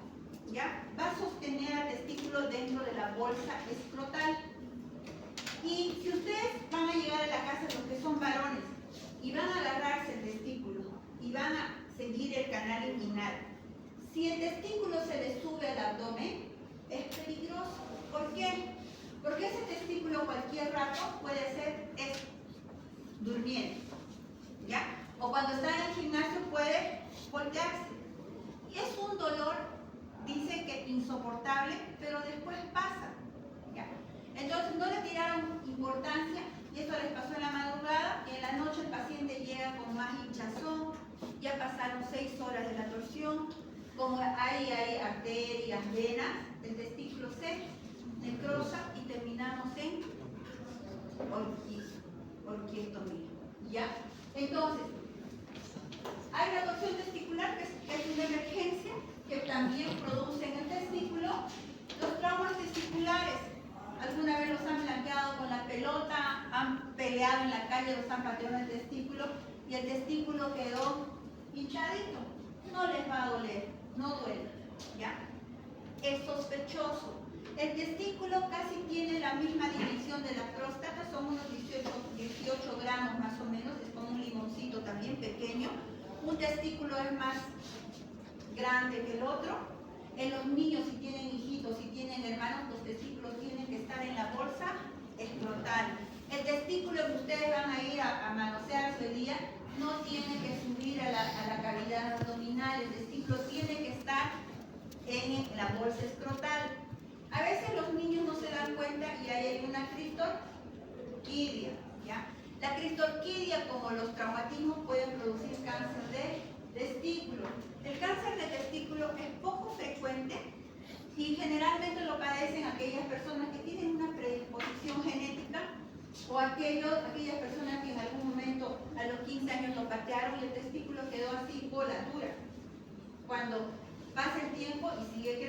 ¿ya?, va a sostener al testículo dentro de la bolsa escrotal. Y si ustedes van a llegar a la casa, los que son varones, y van a agarrarse el testículo y van a seguir el canal inguinal, si el testículo se le sube al abdomen, es peligroso. ¿Por qué? Porque ese testículo cualquier rato puede ser esto, durmiendo, ¿ya? O cuando está en el gimnasio puede voltearse. Y es un dolor, dicen que insoportable, pero después pasa, ¿ya? Entonces no le tiraron importancia y esto les pasó en la madrugada y en la noche el paciente llega con más hinchazón, ya pasaron 6 horas de la torsión, como hay arterias, venas, el testículo se necrosa y terminamos en orquiectomía, ¿ya? Entonces, hay la torsión testicular, que es una emergencia que también produce en el testículo. Los traumas testiculares, alguna vez los han blanqueado con la pelota, han peleado en la calle, los han pateado en el testículo y el testículo quedó hinchadito. No les va a doler, no duele, ¿ya? Es sospechoso. El testículo casi tiene la misma dimensión de la próstata, son unos 18 gramos más o menos, es como un limoncito también pequeño. Un testículo es más grande que el otro. En los niños, si tienen hijitos, si tienen hermanos, los testículos tienen que estar en la bolsa escrotal. El testículo que ustedes van a ir a manosear hoy día no tiene que subir a la cavidad abdominal, el testículo tiene que estar en la bolsa escrotal. A veces los niños no se dan cuenta y ahí hay una cristorquidia, ¿ya? La cristorquidia, como los traumatismos, pueden producir cáncer de testículo. El cáncer de testículo es poco frecuente y generalmente lo padecen aquellas personas que tienen una predisposición genética o aquellas personas que en algún momento a los 15 años lo patearon y el testículo quedó así, bola dura. Cuando pasa el tiempo y sigue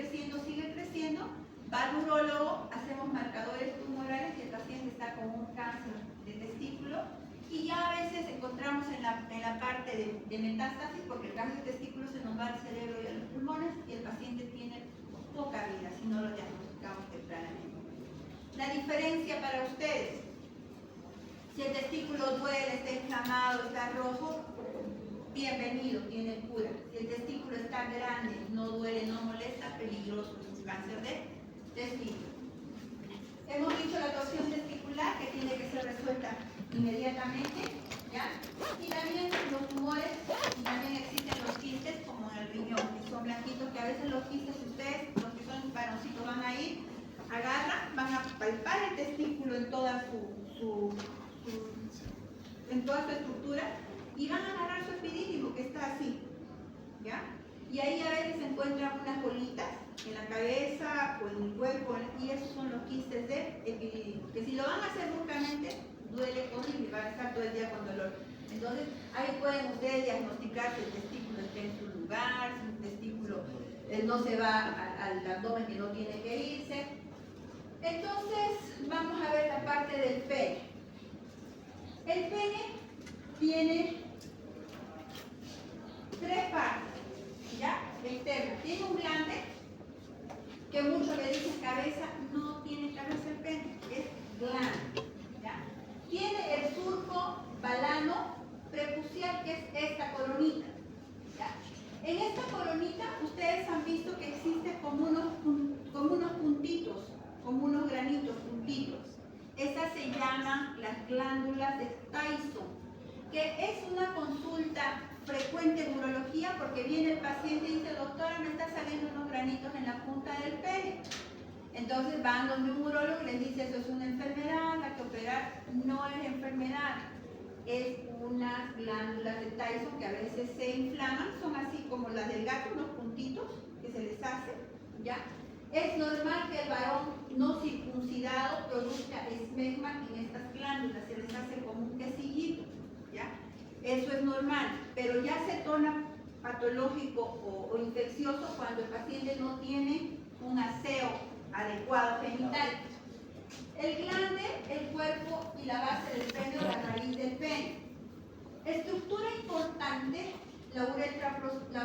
creciendo, va al urólogo, hacemos marcadores tumorales y el paciente está con un cáncer de testículo y ya a veces encontramos en la parte de metástasis, porque el cáncer de testículo se nos va al cerebro y a los pulmones y el paciente tiene poca vida si no lo diagnosticamos tempranamente. La diferencia para ustedes: si el testículo duele, está inflamado, está rojo, bienvenido, tiene cura. Si el testículo está grande, no duele, no molesta, peligroso, es un cáncer de testículo. Hemos dicho la torsión testicular, que tiene que ser resuelta inmediatamente, ¿ya? Y también los tumores, y también existen los quistes, como en el riñón, que son blanquitos, que a veces los quistes, ustedes, los que son varoncitos, van a ir, agarran, van a palpar el testículo en toda en toda su estructura y van a agarrar su epidídimo, que está así, ¿ya? Y ahí a veces se encuentran unas bolitas en la cabeza o en el cuerpo, y esos son los quistes de epidídimo, que si lo van a hacer bruscamente, duele horrible, van a estar todo el día con dolor. Entonces, ahí pueden ustedes diagnosticar si el testículo está en su lugar, si el testículo no se va al abdomen que no tiene que irse. Entonces, vamos a ver la parte del pene. El pene tiene 3 partes, ¿ya? Externas. Tiene un glande, que muchos le dicen cabeza, no tiene cabeza el pene, es glande, ¿ya? Tiene el surco balano prepucial, que es esta coronita, ¿ya? En esta coronita ustedes han visto que existe como unos puntitos, como unos granitos, puntitos. Esas se llaman las glándulas de Tyson, que es una consulta frecuente en urología porque viene el paciente y dice, doctora, me está saliendo unos granitos en la punta del pene. Entonces van donde un urólogo y les dice, eso es una enfermedad, hay que operar. No es enfermedad, es unas glándulas de Tyson que a veces se inflaman, son así como las del gato, unos puntitos que se les hacen, ¿ya? Es normal que el varón no circuncidado produzca esmegma en estas glándulas, se les hace como un quesillito, ¿ya? Eso es normal, pero ya se torna patológico o infeccioso cuando el paciente no tiene un aseo adecuado genital. El glande, el cuerpo y la base del pene o la raíz del pene. Estructura importante, la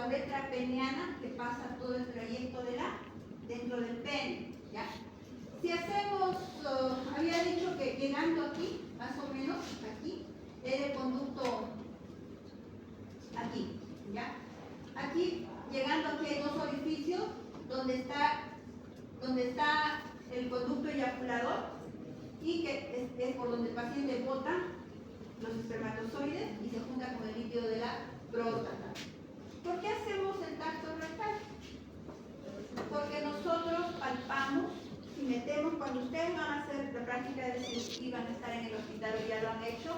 uretra peneana que pasa todo el trayecto dentro del pene, ¿ya? Si hacemos, había dicho que llegando aquí, más o menos aquí, era el conducto aquí, ¿ya? Aquí, llegando aquí hay dos orificios donde está el conducto eyaculador y que es por donde el paciente bota los espermatozoides y se junta con el líquido de la próstata. ¿Por qué hacemos el tacto rectal? Porque nosotros palpamos y metemos, cuando ustedes van a hacer la práctica de cirugía, van a estar en el hospital o ya lo han hecho,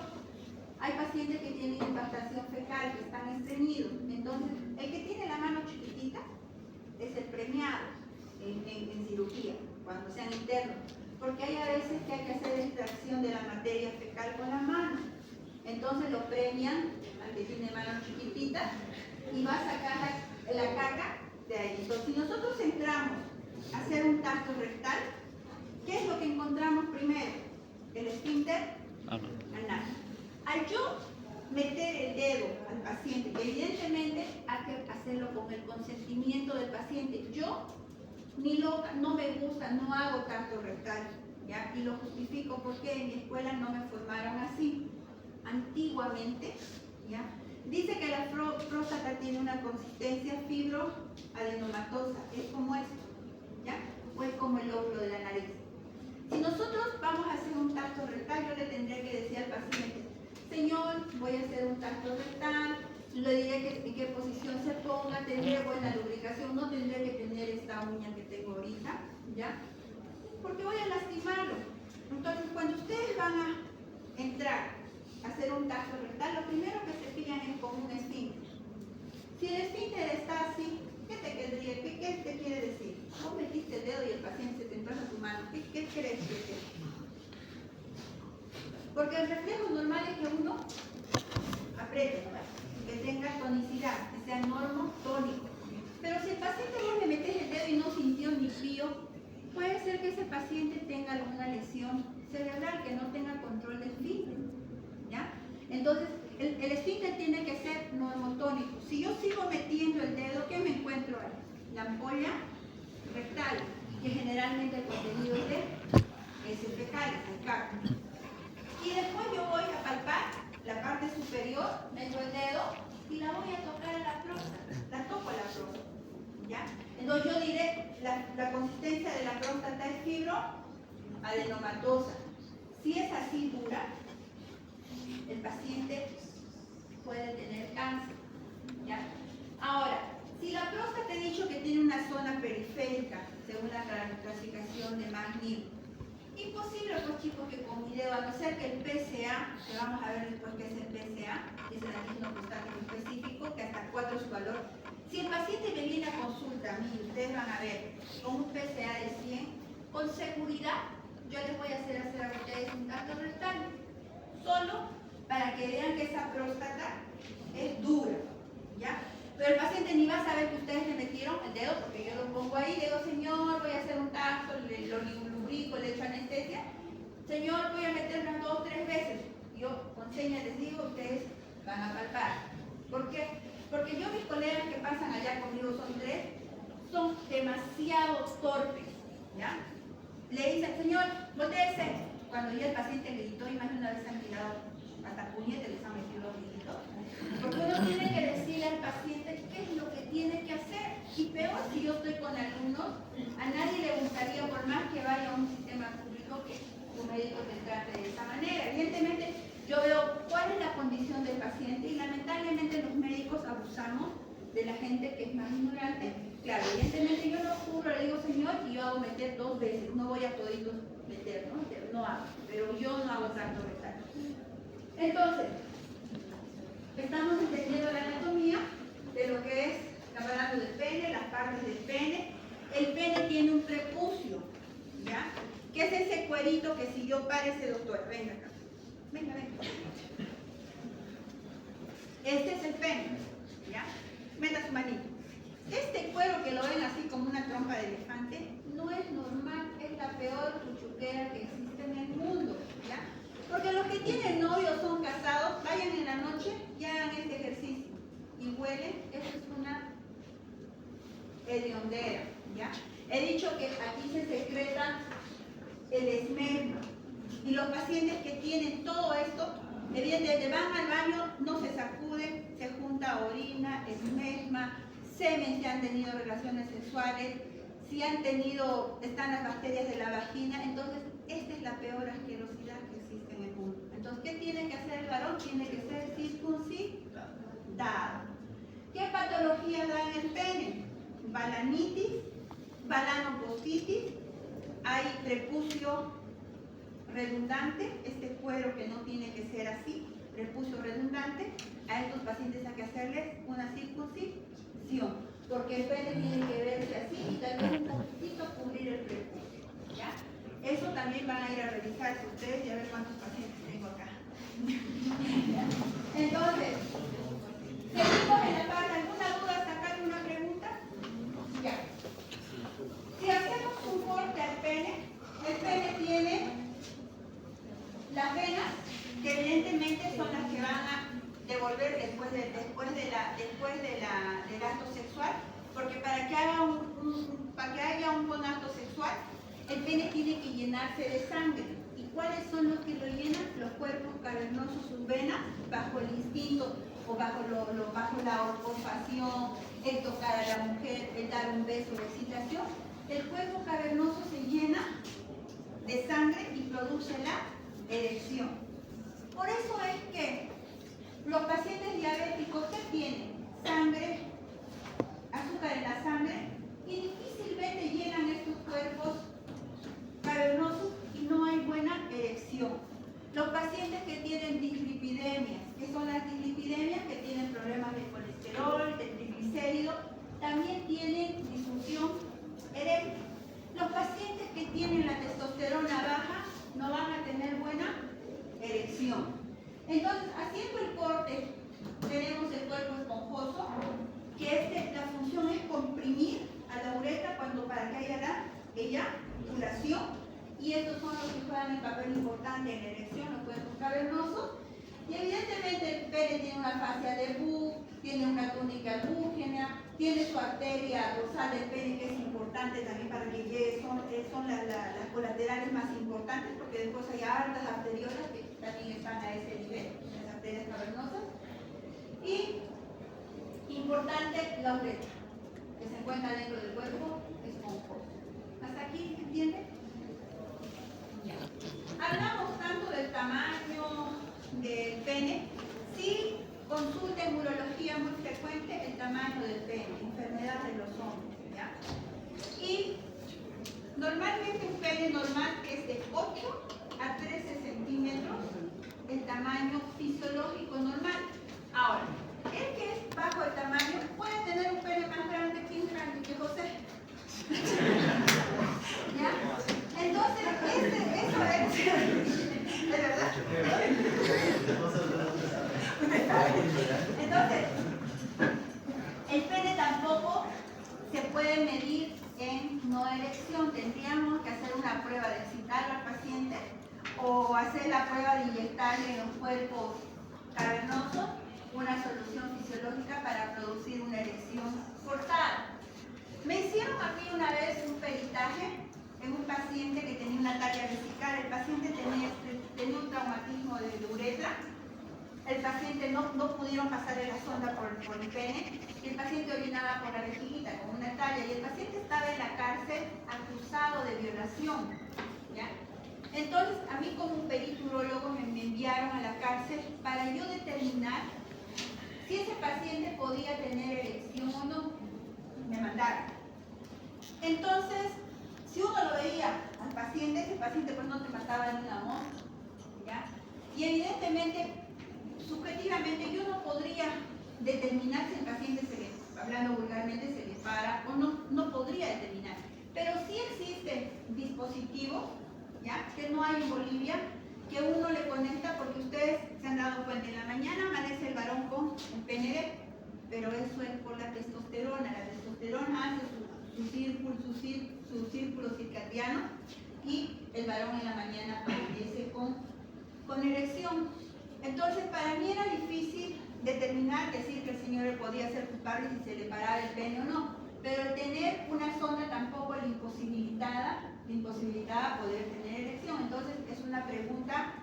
hay pacientes que tienen impactación fecal, que están estreñidos. Entonces, el que tiene la mano chiquitita es el premiado en cirugía, cuando sean internos. Porque hay a veces que hay que hacer extracción de la materia fecal con la mano. Entonces lo premian al que tiene mano chiquitita y va a sacar la caca de ahí. Entonces, si nosotros entramos a hacer un tacto rectal, ¿qué es lo que encontramos primero? El esfínter anal. Al yo meter el dedo al paciente, que evidentemente hay que hacerlo con el consentimiento del paciente, yo ni loca, no me gusta, no hago tacto rectal, ¿ya? Y lo justifico porque en mi escuela no me formaron así. Antiguamente, ¿ya? Dice que la próstata tiene una consistencia fibroadenomatosa, es como esto, ¿ya? O es como el óvulo de la nariz. Si nosotros vamos a hacer un tacto rectal, yo le tendría que decir al paciente, señor, voy a hacer un tacto rectal, le diré en qué posición se ponga, tendré buena lubricación, no tendré que tener esta uña que tengo ahorita, ¿ya? Porque voy a lastimarlo. Entonces, cuando ustedes van a entrar a hacer un tacto rectal, lo primero que se fijan es con un esfínter. Si el esfínter está así, ¿qué te quiere decir? Vos metiste el dedo y el paciente se te entra a tu mano. ¿Qué crees que es? Porque el reflejo normal es que uno apriete, ¿no? Que tenga tonicidad, que sea normotónico. Pero si el paciente vos le metes el dedo y no sintió ni frío, puede ser que ese paciente tenga alguna lesión cerebral, que no tenga control del esfínter, ¿ya? Entonces, el esfínter tiene que ser normotónico. Si yo sigo metiendo el dedo, ¿qué me encuentro ahí? La ampolla rectal, que generalmente el contenido es de heces fecales, el caca. Y después yo voy a palpar la parte superior, meto el dedo y la voy a tocar a la próstata, la toco a la próstata, ¿ya? Entonces yo diré, la consistencia de la próstata es fibroadenomatosa. Si es así dura, el paciente puede tener cáncer, ¿ya? Ahora, si la próstata he dicho que tiene una zona periférica, según la clasificación de Magny, imposible, pues chicos, que con mi dedo, a no ser que el PSA, que vamos a ver después qué es el PSA, es el antígeno prostático específico, que hasta 4 es su valor. Si el paciente me viene a consulta a mí, ustedes van a ver, con un PSA de 100, con seguridad, yo les voy a hacer a ustedes un tacto rectal, solo para que vean que esa próstata es dura, ¿ya? Pero el paciente ni va a saber que ustedes le metieron el dedo, porque yo lo pongo ahí, le digo, señor, voy a hacer un tacto, lo lubrico, le echo anestesia, señor, voy a meter unas 2 o 3 veces. Yo con señas les digo, ustedes van a palpar. ¿Por qué? Porque yo, mis colegas que pasan allá conmigo, son 3, son demasiado torpes, ¿ya? Le dicen, señor, voltéese. Cuando ya el paciente gritó, y más de una vez han tirado hasta puñetes, les han metido los gritos. Porque uno tiene que decirle al paciente qué es lo que tiene que hacer. Y peor si yo estoy con alumnos, a nadie le gustaría, por más que vaya a un sistema público, que un médico te trate de esa manera. Evidentemente, yo veo cuál es la condición del paciente y lamentablemente los médicos abusamos de la gente que es más ignorante. Claro, evidentemente yo no cubro, le digo señor, y yo hago meter 2 veces, no voy a toditos meter, no hago, pero yo no hago tanto metal. Entonces, estamos entendiendo la anatomía de lo que es, estamos hablando del pene, las partes del pene. El pene tiene un prepucio, ¿ya? ¿Qué es ese cuerito que si yo parece, doctor? Venga acá. Venga, venga. Este es el pene, ¿ya? Meta su manito. Este cuero que lo ven así como una trompa de elefante, no es normal, es la peor chuchuquera que existe en el mundo, ¿ya? Porque los que tienen novio son casados, vayan en la noche y hagan este ejercicio. Y huelen, eso es una hediondera, ¿ya? He dicho que aquí se secreta el esmerma. Y los pacientes que tienen todo esto, evidentemente van al baño, no se sacuden, se junta orina, esmerma, semen si han tenido relaciones sexuales, si han tenido, están las bacterias de la vagina. Entonces, esta es la peor asquerosidad que existe en el mundo. Entonces, ¿qué tiene que hacer el varón? Tiene que ser circuncidado. ¿Qué patologías da en el pene? Balanitis, balanopostitis, hay prepucio redundante, este cuero que no tiene que ser así, prepucio redundante. A estos pacientes hay que hacerles una circuncisión, porque el pene tiene que verse así y también un poquitito cubrir el prepucio, ¿ya? Eso también van a ir a revisarse ustedes y a ver cuántos pacientes tengo acá. Entonces, seguimos en la parte. ¿Alguna duda hasta acá? ¿Alguna pregunta? Ya. Si hacemos un corte al pene, el pene tiene las venas, que evidentemente son las que van a devolver después del acto sexual, porque para que haya un buen acto sexual, el pene tiene que llenarse de sangre. ¿Y cuáles son los que lo llenan? Los cuerpos cavernosos, sus venas, bajo el instinto o bajo la olfacción, el tocar a la mujer, el dar un beso, la excitación. El cuerpo cavernoso se llena de sangre y produce la erección. Por eso es que los pacientes diabéticos que tienen sangre, azúcar en la sangre, y difícilmente llenan estos cuerpos cavernosos y no hay buena erección. Los pacientes que tienen dislipidemias, que son las dislipidemias que tienen problemas de colesterol, de triglicéridos, también tienen disfunción eréctil. Los pacientes que tienen la testosterona baja no van a tener buena erección. Entonces, haciendo el corte, tenemos el cuerpo esponjoso, que la función es comprimir a la uretra para que haya la eyaculación, y estos son los que juegan un papel importante en la erección, los cuerpos cavernosos. Y evidentemente el pene tiene una fascia de Buch, tiene una túnica búgena, tiene su arteria dorsal del pene, que es importante también para que llegue, son las colaterales más importantes, porque después hay hartas arteriolas que también están a ese nivel, las arterias cavernosas. Y importante la uretra, que se encuentra dentro del cuerpo esponjoso. ¿Hasta aquí se entiende? Ya. Hablamos tanto del tamaño del pene. Sí, consulta en urología muy frecuente el tamaño del pene, enfermedad de los hombres, ¿ya? Y normalmente un pene normal es de 8 a 13 centímetros, el tamaño fisiológico normal. Ahora, el que es bajo el tamaño puede tener un pene más grande que José. ¿Ya? Entonces, eso es verdad. Entonces, el pene tampoco se puede medir en no erección. Tendríamos que hacer una prueba de excitar al paciente o hacer la prueba de inyectarle en los cuerpos cavernosos una solución fisiológica para producir una erección forzada. Me hicieron a mí una vez un peritaje en un paciente que tenía una talla vesical. El paciente tenía un traumatismo de uretra. El paciente no pudieron pasarle la sonda por el pene, y el paciente orinaba por la vejiguita con una talla, y el paciente estaba en la cárcel acusado de violación, ¿ya? Entonces, a mí como un perito urólogo me enviaron a la cárcel para yo determinar si ese paciente podía tener erección o no. Me mandaron. Entonces, si uno lo veía al paciente, ese paciente pues no te mataba ni un amor, ¿ya? Y evidentemente, subjetivamente, yo no podría determinar si el paciente hablando vulgarmente, se le para o no, no podría determinar. Pero sí existen dispositivos, ¿ya? Que no hay en Bolivia, que uno le conecta, porque ustedes se han dado cuenta, en la mañana amanece el varón con el PND, pero eso es por la testosterona. La testosterona hace su círculo circadiano y el varón en la mañana amanece con erección. Entonces, para mí era difícil determinar, decir que el señor podía ser culpable si se le paraba el pene o no, pero el tener una zona tampoco le imposibilitaba poder tener erección. Entonces, es una pregunta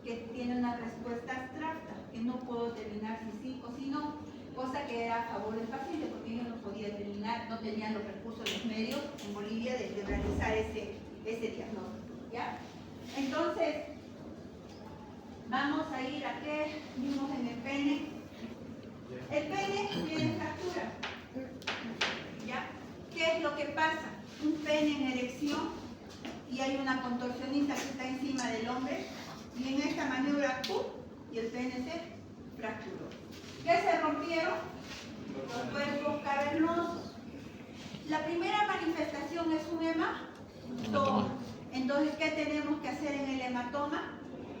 que tiene una respuesta abstracta, que no puedo determinar si sí o si no, cosa que era a favor del paciente, porque yo no podía determinar, no tenían los recursos, los medios en Bolivia de realizar ese diagnóstico, ¿ya? Entonces, vamos a ir a qué vimos en el pene. El pene tiene fractura, ¿ya? ¿Qué es lo que pasa? Un pene en erección y hay una contorsionista que está encima del hombre y en esta maniobra ¡pum! Y el pene se fracturó. ¿Qué se rompieron? Los cuerpos cavernosos. La primera manifestación es un hematoma. Entonces, ¿qué tenemos que hacer en el hematoma?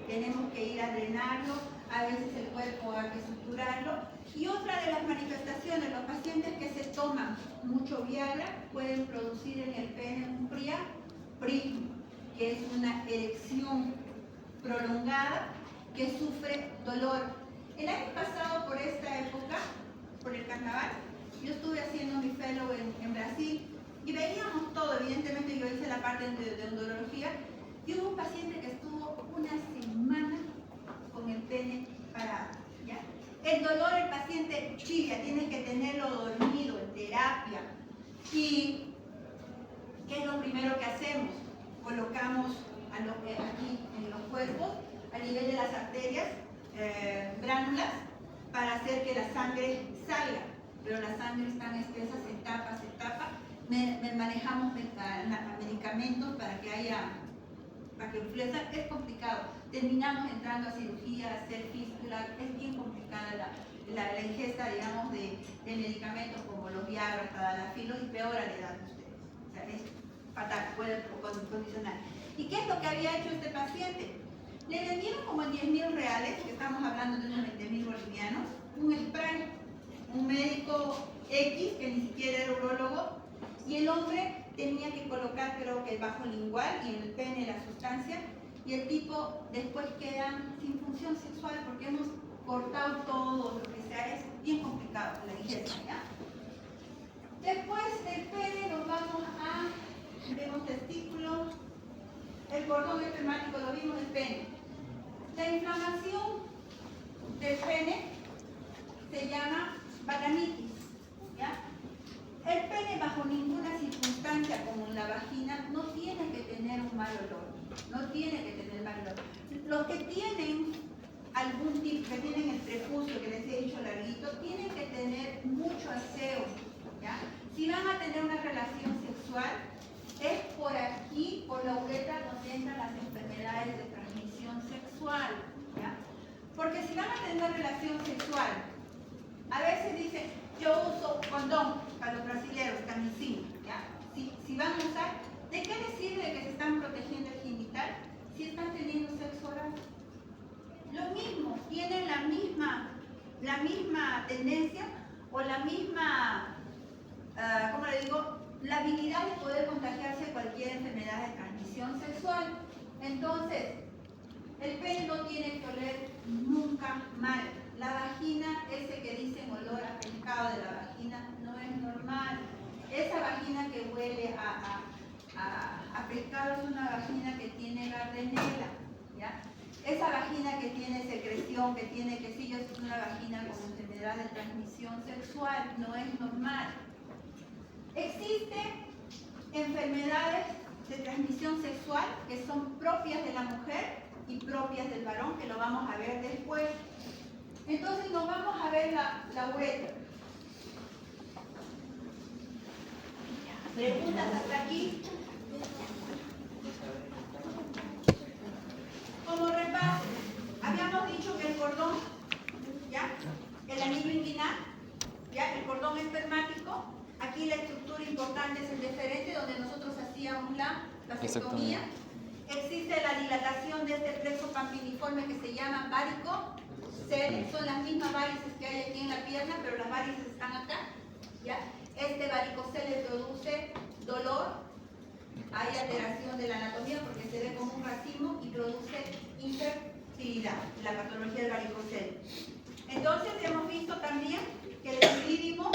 Tenemos que ir a drenarlo, a veces el cuerpo hay que suturarlo. Y otra de las manifestaciones, los pacientes que se toman mucho Viagra pueden producir en el pene un priapismo, que es una erección prolongada que sufre dolor. El año pasado, por esta época, por el carnaval, yo estuve haciendo mi fellow en Brasil y veíamos todo. Evidentemente yo hice la parte de odontología y hubo un paciente que estuvo una semana con el pene parado, ¿ya? El dolor, el paciente chilla, tiene que tenerlo dormido en terapia. ¿Y qué es lo primero que hacemos? Colocamos aquí en los cuerpos, a nivel de las arterias, gránulas, para hacer que la sangre salga. Pero la sangre es tan espesa, se tapa. Manejamos medicamentos para que fluya. Es complicado. Terminamos entrando a cirugía, a hacer fístula. Es bien complicada la ingesta, digamos, de medicamentos como los Viagra, tadalafilo, y peor a la edad de ustedes. O sea, es fatal, puede condicionar. ¿Y qué es lo que había hecho este paciente? Le vendieron como en 10.000 reales, que estamos hablando de unos 20.000 bolivianos, un spray, un médico X, que ni siquiera era urólogo, y el hombre tenía que colocar, creo que bajo lingual y en el pene la sustancia, y el tipo después queda sin función sexual porque hemos cortado todo lo que sea. Es bien complicado la ingesta, ¿ya? Después del pene nos vamos vemos testículos, el cordón espermático lo vimos del pene. La inflamación del pene se llama vaginitis, ¿ya? El pene bajo ninguna circunstancia, como en la vagina, no tiene que tener un mal olor. No tiene que tener mal olor. Los que tienen algún tipo, que tienen el prepucio, que les he dicho larguito, tienen que tener mucho aseo, ¿ya? Si van a tener una relación sexual, es por aquí, por la uretra, donde entran las enfermedades de transmisión sexual, ¿ya? Porque si van a tener una relación sexual, a veces dicen, yo uso condón para los brasileños, camisín, ¿ya? Si van a usar, ¿de qué les sirve que se están protegiendo el genital si están teniendo sexo oral? Lo mismo, tienen la misma tendencia o la misma, ¿cómo le digo? La habilidad de poder contagiarse cualquier enfermedad de transmisión sexual. Entonces, el pene no tiene que oler nunca mal. La vagina, ese que dicen olor a pescado de la vagina, no es normal. Esa vagina que huele a pescado es una vagina que tiene gardnerella, ¿ya? Esa vagina que tiene secreción, que tiene quesillo, es una vagina con enfermedad de transmisión sexual, no es normal. Existen enfermedades de transmisión sexual que son propias de la mujer y propias del varón, que lo vamos a ver después. Entonces nos vamos a ver la uretra. ¿Preguntas hasta aquí? Como repaso, habíamos dicho que el cordón, ¿ya? El anillo inguinal, ¿ya? El cordón espermático. Aquí la estructura importante es el deferente, donde nosotros hacíamos la vasectomía. Existe la dilatación de este plexo pampiniforme que se llama varicocele. Son las mismas varices que hay aquí en la pierna, pero las varices están acá, ¿ya? Este varicocele produce dolor, hay alteración de la anatomía porque se ve como un racimo y produce infertilidad, la patología del varicocele. Entonces hemos visto también que el epidídimo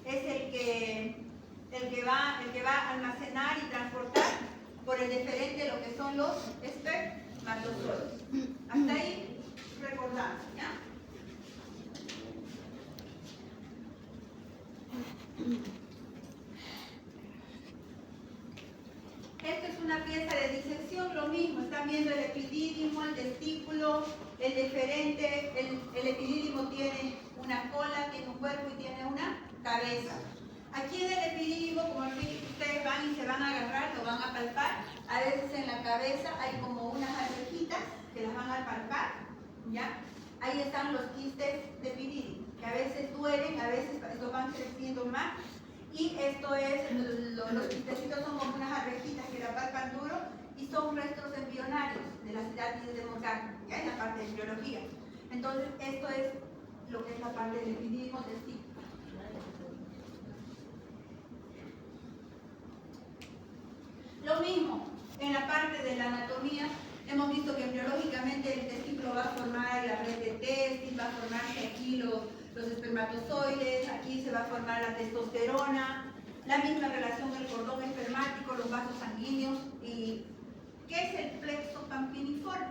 es el que va a almacenar y transportar por el deferente lo que son los espermatozoides. Hasta ahí recordamos, ¿ya? Esto es una pieza de disección, lo mismo, están viendo el epidídimo, el testículo, el deferente. El epidídimo tiene una cola, tiene un cuerpo y tiene una cabeza. Aquí en el epidídimo, como ustedes van y se van a agarrar, lo van a palpar. A veces en la cabeza hay como unas alvejitas que las van a palpar, ¿ya? Ahí están los quistes de epidídimo, que a veces duelen, a veces estos van creciendo más. Y esto es, los quistecitos son como unas arvejitas que la palpan duro y son restos embrionarios de las edades de Morgan, ya en la parte de embriología. Entonces, esto es lo que es la parte del epidídimo testículo. Lo mismo, en la parte de la anatomía, hemos visto que embriológicamente el testículo va a formar la red de testis, va a formarse aquí los espermatozoides, aquí se va a formar la testosterona, la misma relación del cordón espermático, los vasos sanguíneos. ¿Y qué es el plexo pampiniforme?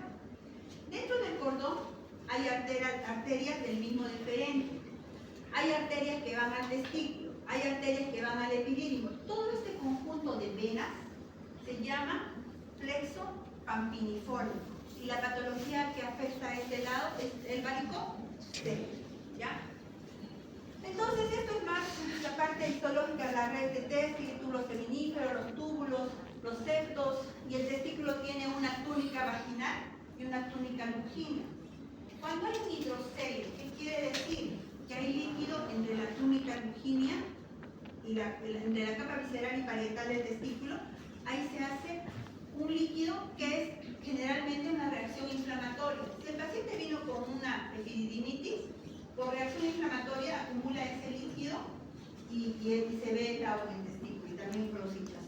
Dentro del cordón hay arterias del mismo deferente, hay arterias que van al testículo, hay arterias que van al epidídimo. Todo este conjunto de venas se llama plexo pampiniforme. Y la patología que afecta a este lado es el varicocele, ¿ya? Entonces, esto es más la parte histológica, la red de testis, túbulos seminíferos, los túbulos, los septos, y el testículo tiene una túnica vaginal y una túnica longínea. Cuando hay un hidrocelio, ¿qué quiere decir? Que hay líquido entre la túnica longínea y entre la capa visceral y parietal del testículo. Ahí se hace un líquido que es generalmente una reacción inflamatoria. Si el paciente vino con una epididimitis, por reacción inflamatoria acumula ese líquido y se ve el clavo en el testículo y también produce hinchazón.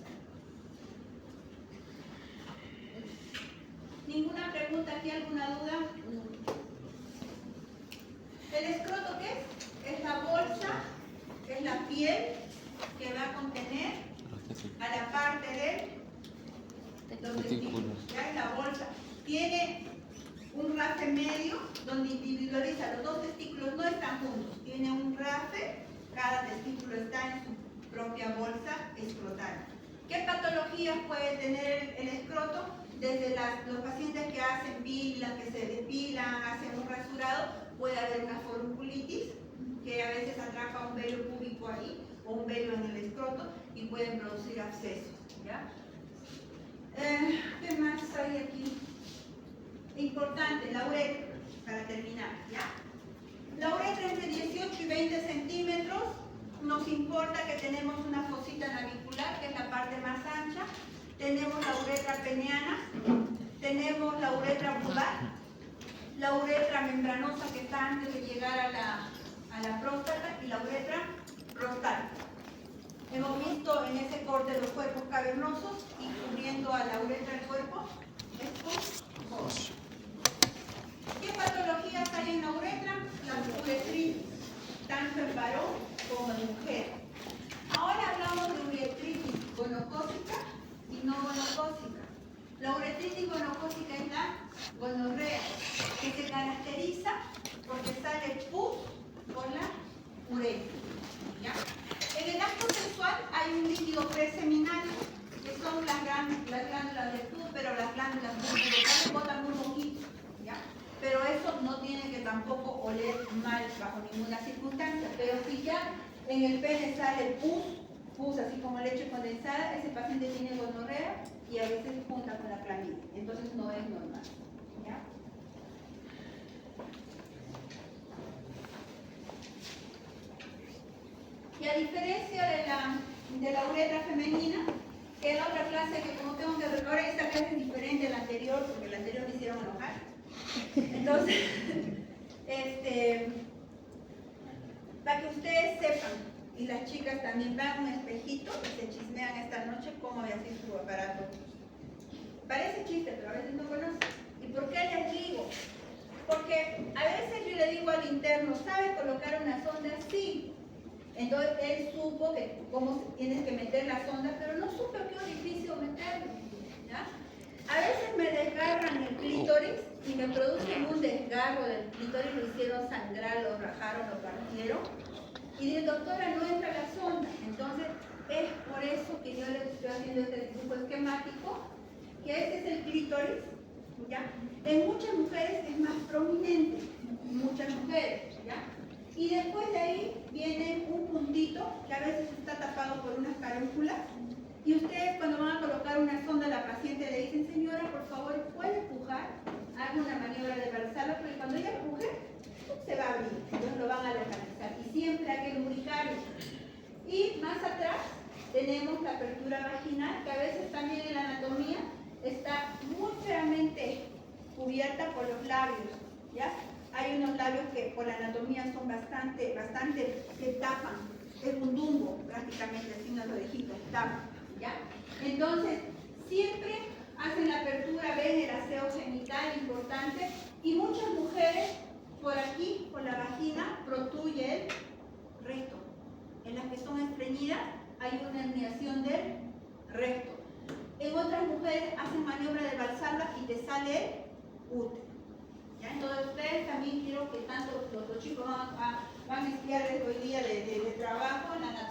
¿Ninguna pregunta aquí? ¿Alguna duda? ¿El escroto qué es? Es la bolsa, es la piel que va a contener a la parte de los testículos. Ya es la bolsa. Tiene un rafe medio donde individualiza. Los dos testículos no están juntos. Tiene un rafe, cada testículo está en su propia bolsa escrotal. ¿Qué patologías puede tener el escroto? Desde los pacientes que hacen pilas, que se depilan, hacen un rasurado, puede haber una forunculitis, que a veces atrapa un velo púbico ahí, o un velo en el escroto, y pueden producir abscesos, ¿ya? ¿Qué más hay aquí? Importante, la uretra, para terminar, ¿ya? La uretra entre 18 y 20 centímetros. Nos importa que tenemos una fosita navicular, que es la parte más ancha. Tenemos la uretra peneana, tenemos la uretra vulvar, la uretra membranosa que está antes de llegar a la próstata, y la uretra prostática. Hemos visto en ese corte los cuerpos cavernosos y cubriendo a la uretra el cuerpo esponjoso. ¿Qué patologías hay en la uretra? La uretritis, tanto en varón como en mujer. Ahora hablamos de uretritis gonocócica y no gonocócica. La uretritis gonocócica es la gonorrea, que se caracteriza porque sale pus por la uretra, ¿ya? En el acto sexual hay un líquido preseminal, que son las tampoco oler mal bajo ninguna circunstancia. Pero si ya en el pene sale pus así como leche condensada, ese paciente tiene gonorrea y a veces junta con la clamidia. Entonces no es normal. ¿Ya? Y a diferencia de la uretra femenina, que es la otra clase que como tengo que recordar, esta clase es diferente a la anterior, porque la anterior me hicieron enojar. Entonces, para que ustedes sepan, y las chicas también vean un espejito y se chismean esta noche cómo va a ser su aparato. Parece chiste, pero a veces no conocen. ¿Y por qué les digo? Porque a veces yo le digo al interno, ¿sabe colocar una sonda? Sí. Entonces él supo que cómo tienes que meter la sonda, pero no supe qué orificio meterlo. ¿Ya? A veces me desgarran el clítoris y me producen un desgarro del clítoris, lo hicieron sangrar, lo rajaron, lo partieron. Y dice, doctora, no entra la sonda. Entonces es por eso que yo les estoy haciendo este dibujo esquemático, que este es el clítoris. ¿Ya? En muchas mujeres es más prominente, muchas mujeres. ¿Ya? Y después de ahí viene un puntito que a veces está tapado por unas carúnculas. Y ustedes cuando van a colocar una sonda a la paciente le dicen, señora, por favor, puede pujar, haga una maniobra de Valsalva, porque cuando ella puje, se va a abrir, entonces lo van a localizar. Y siempre hay que lubricarlo. Y más atrás tenemos la apertura vaginal, que a veces también en la anatomía está muy claramente cubierta por los labios. ¿Ya? Hay unos labios que por la anatomía son bastante que tapan, es un dumbo prácticamente, así unos orejitos, tapan, ¿ya? Entonces, siempre hacen la apertura, ven el aseo genital importante, y muchas mujeres por aquí, por la vagina, protruye el recto. En las que son estreñidas hay una herniación del recto. En otras mujeres hacen maniobra de Valsalva y te sale el útero. ¿Ya? Entonces ustedes también quiero que tanto los chicos van a estudiar desde hoy día de trabajo en la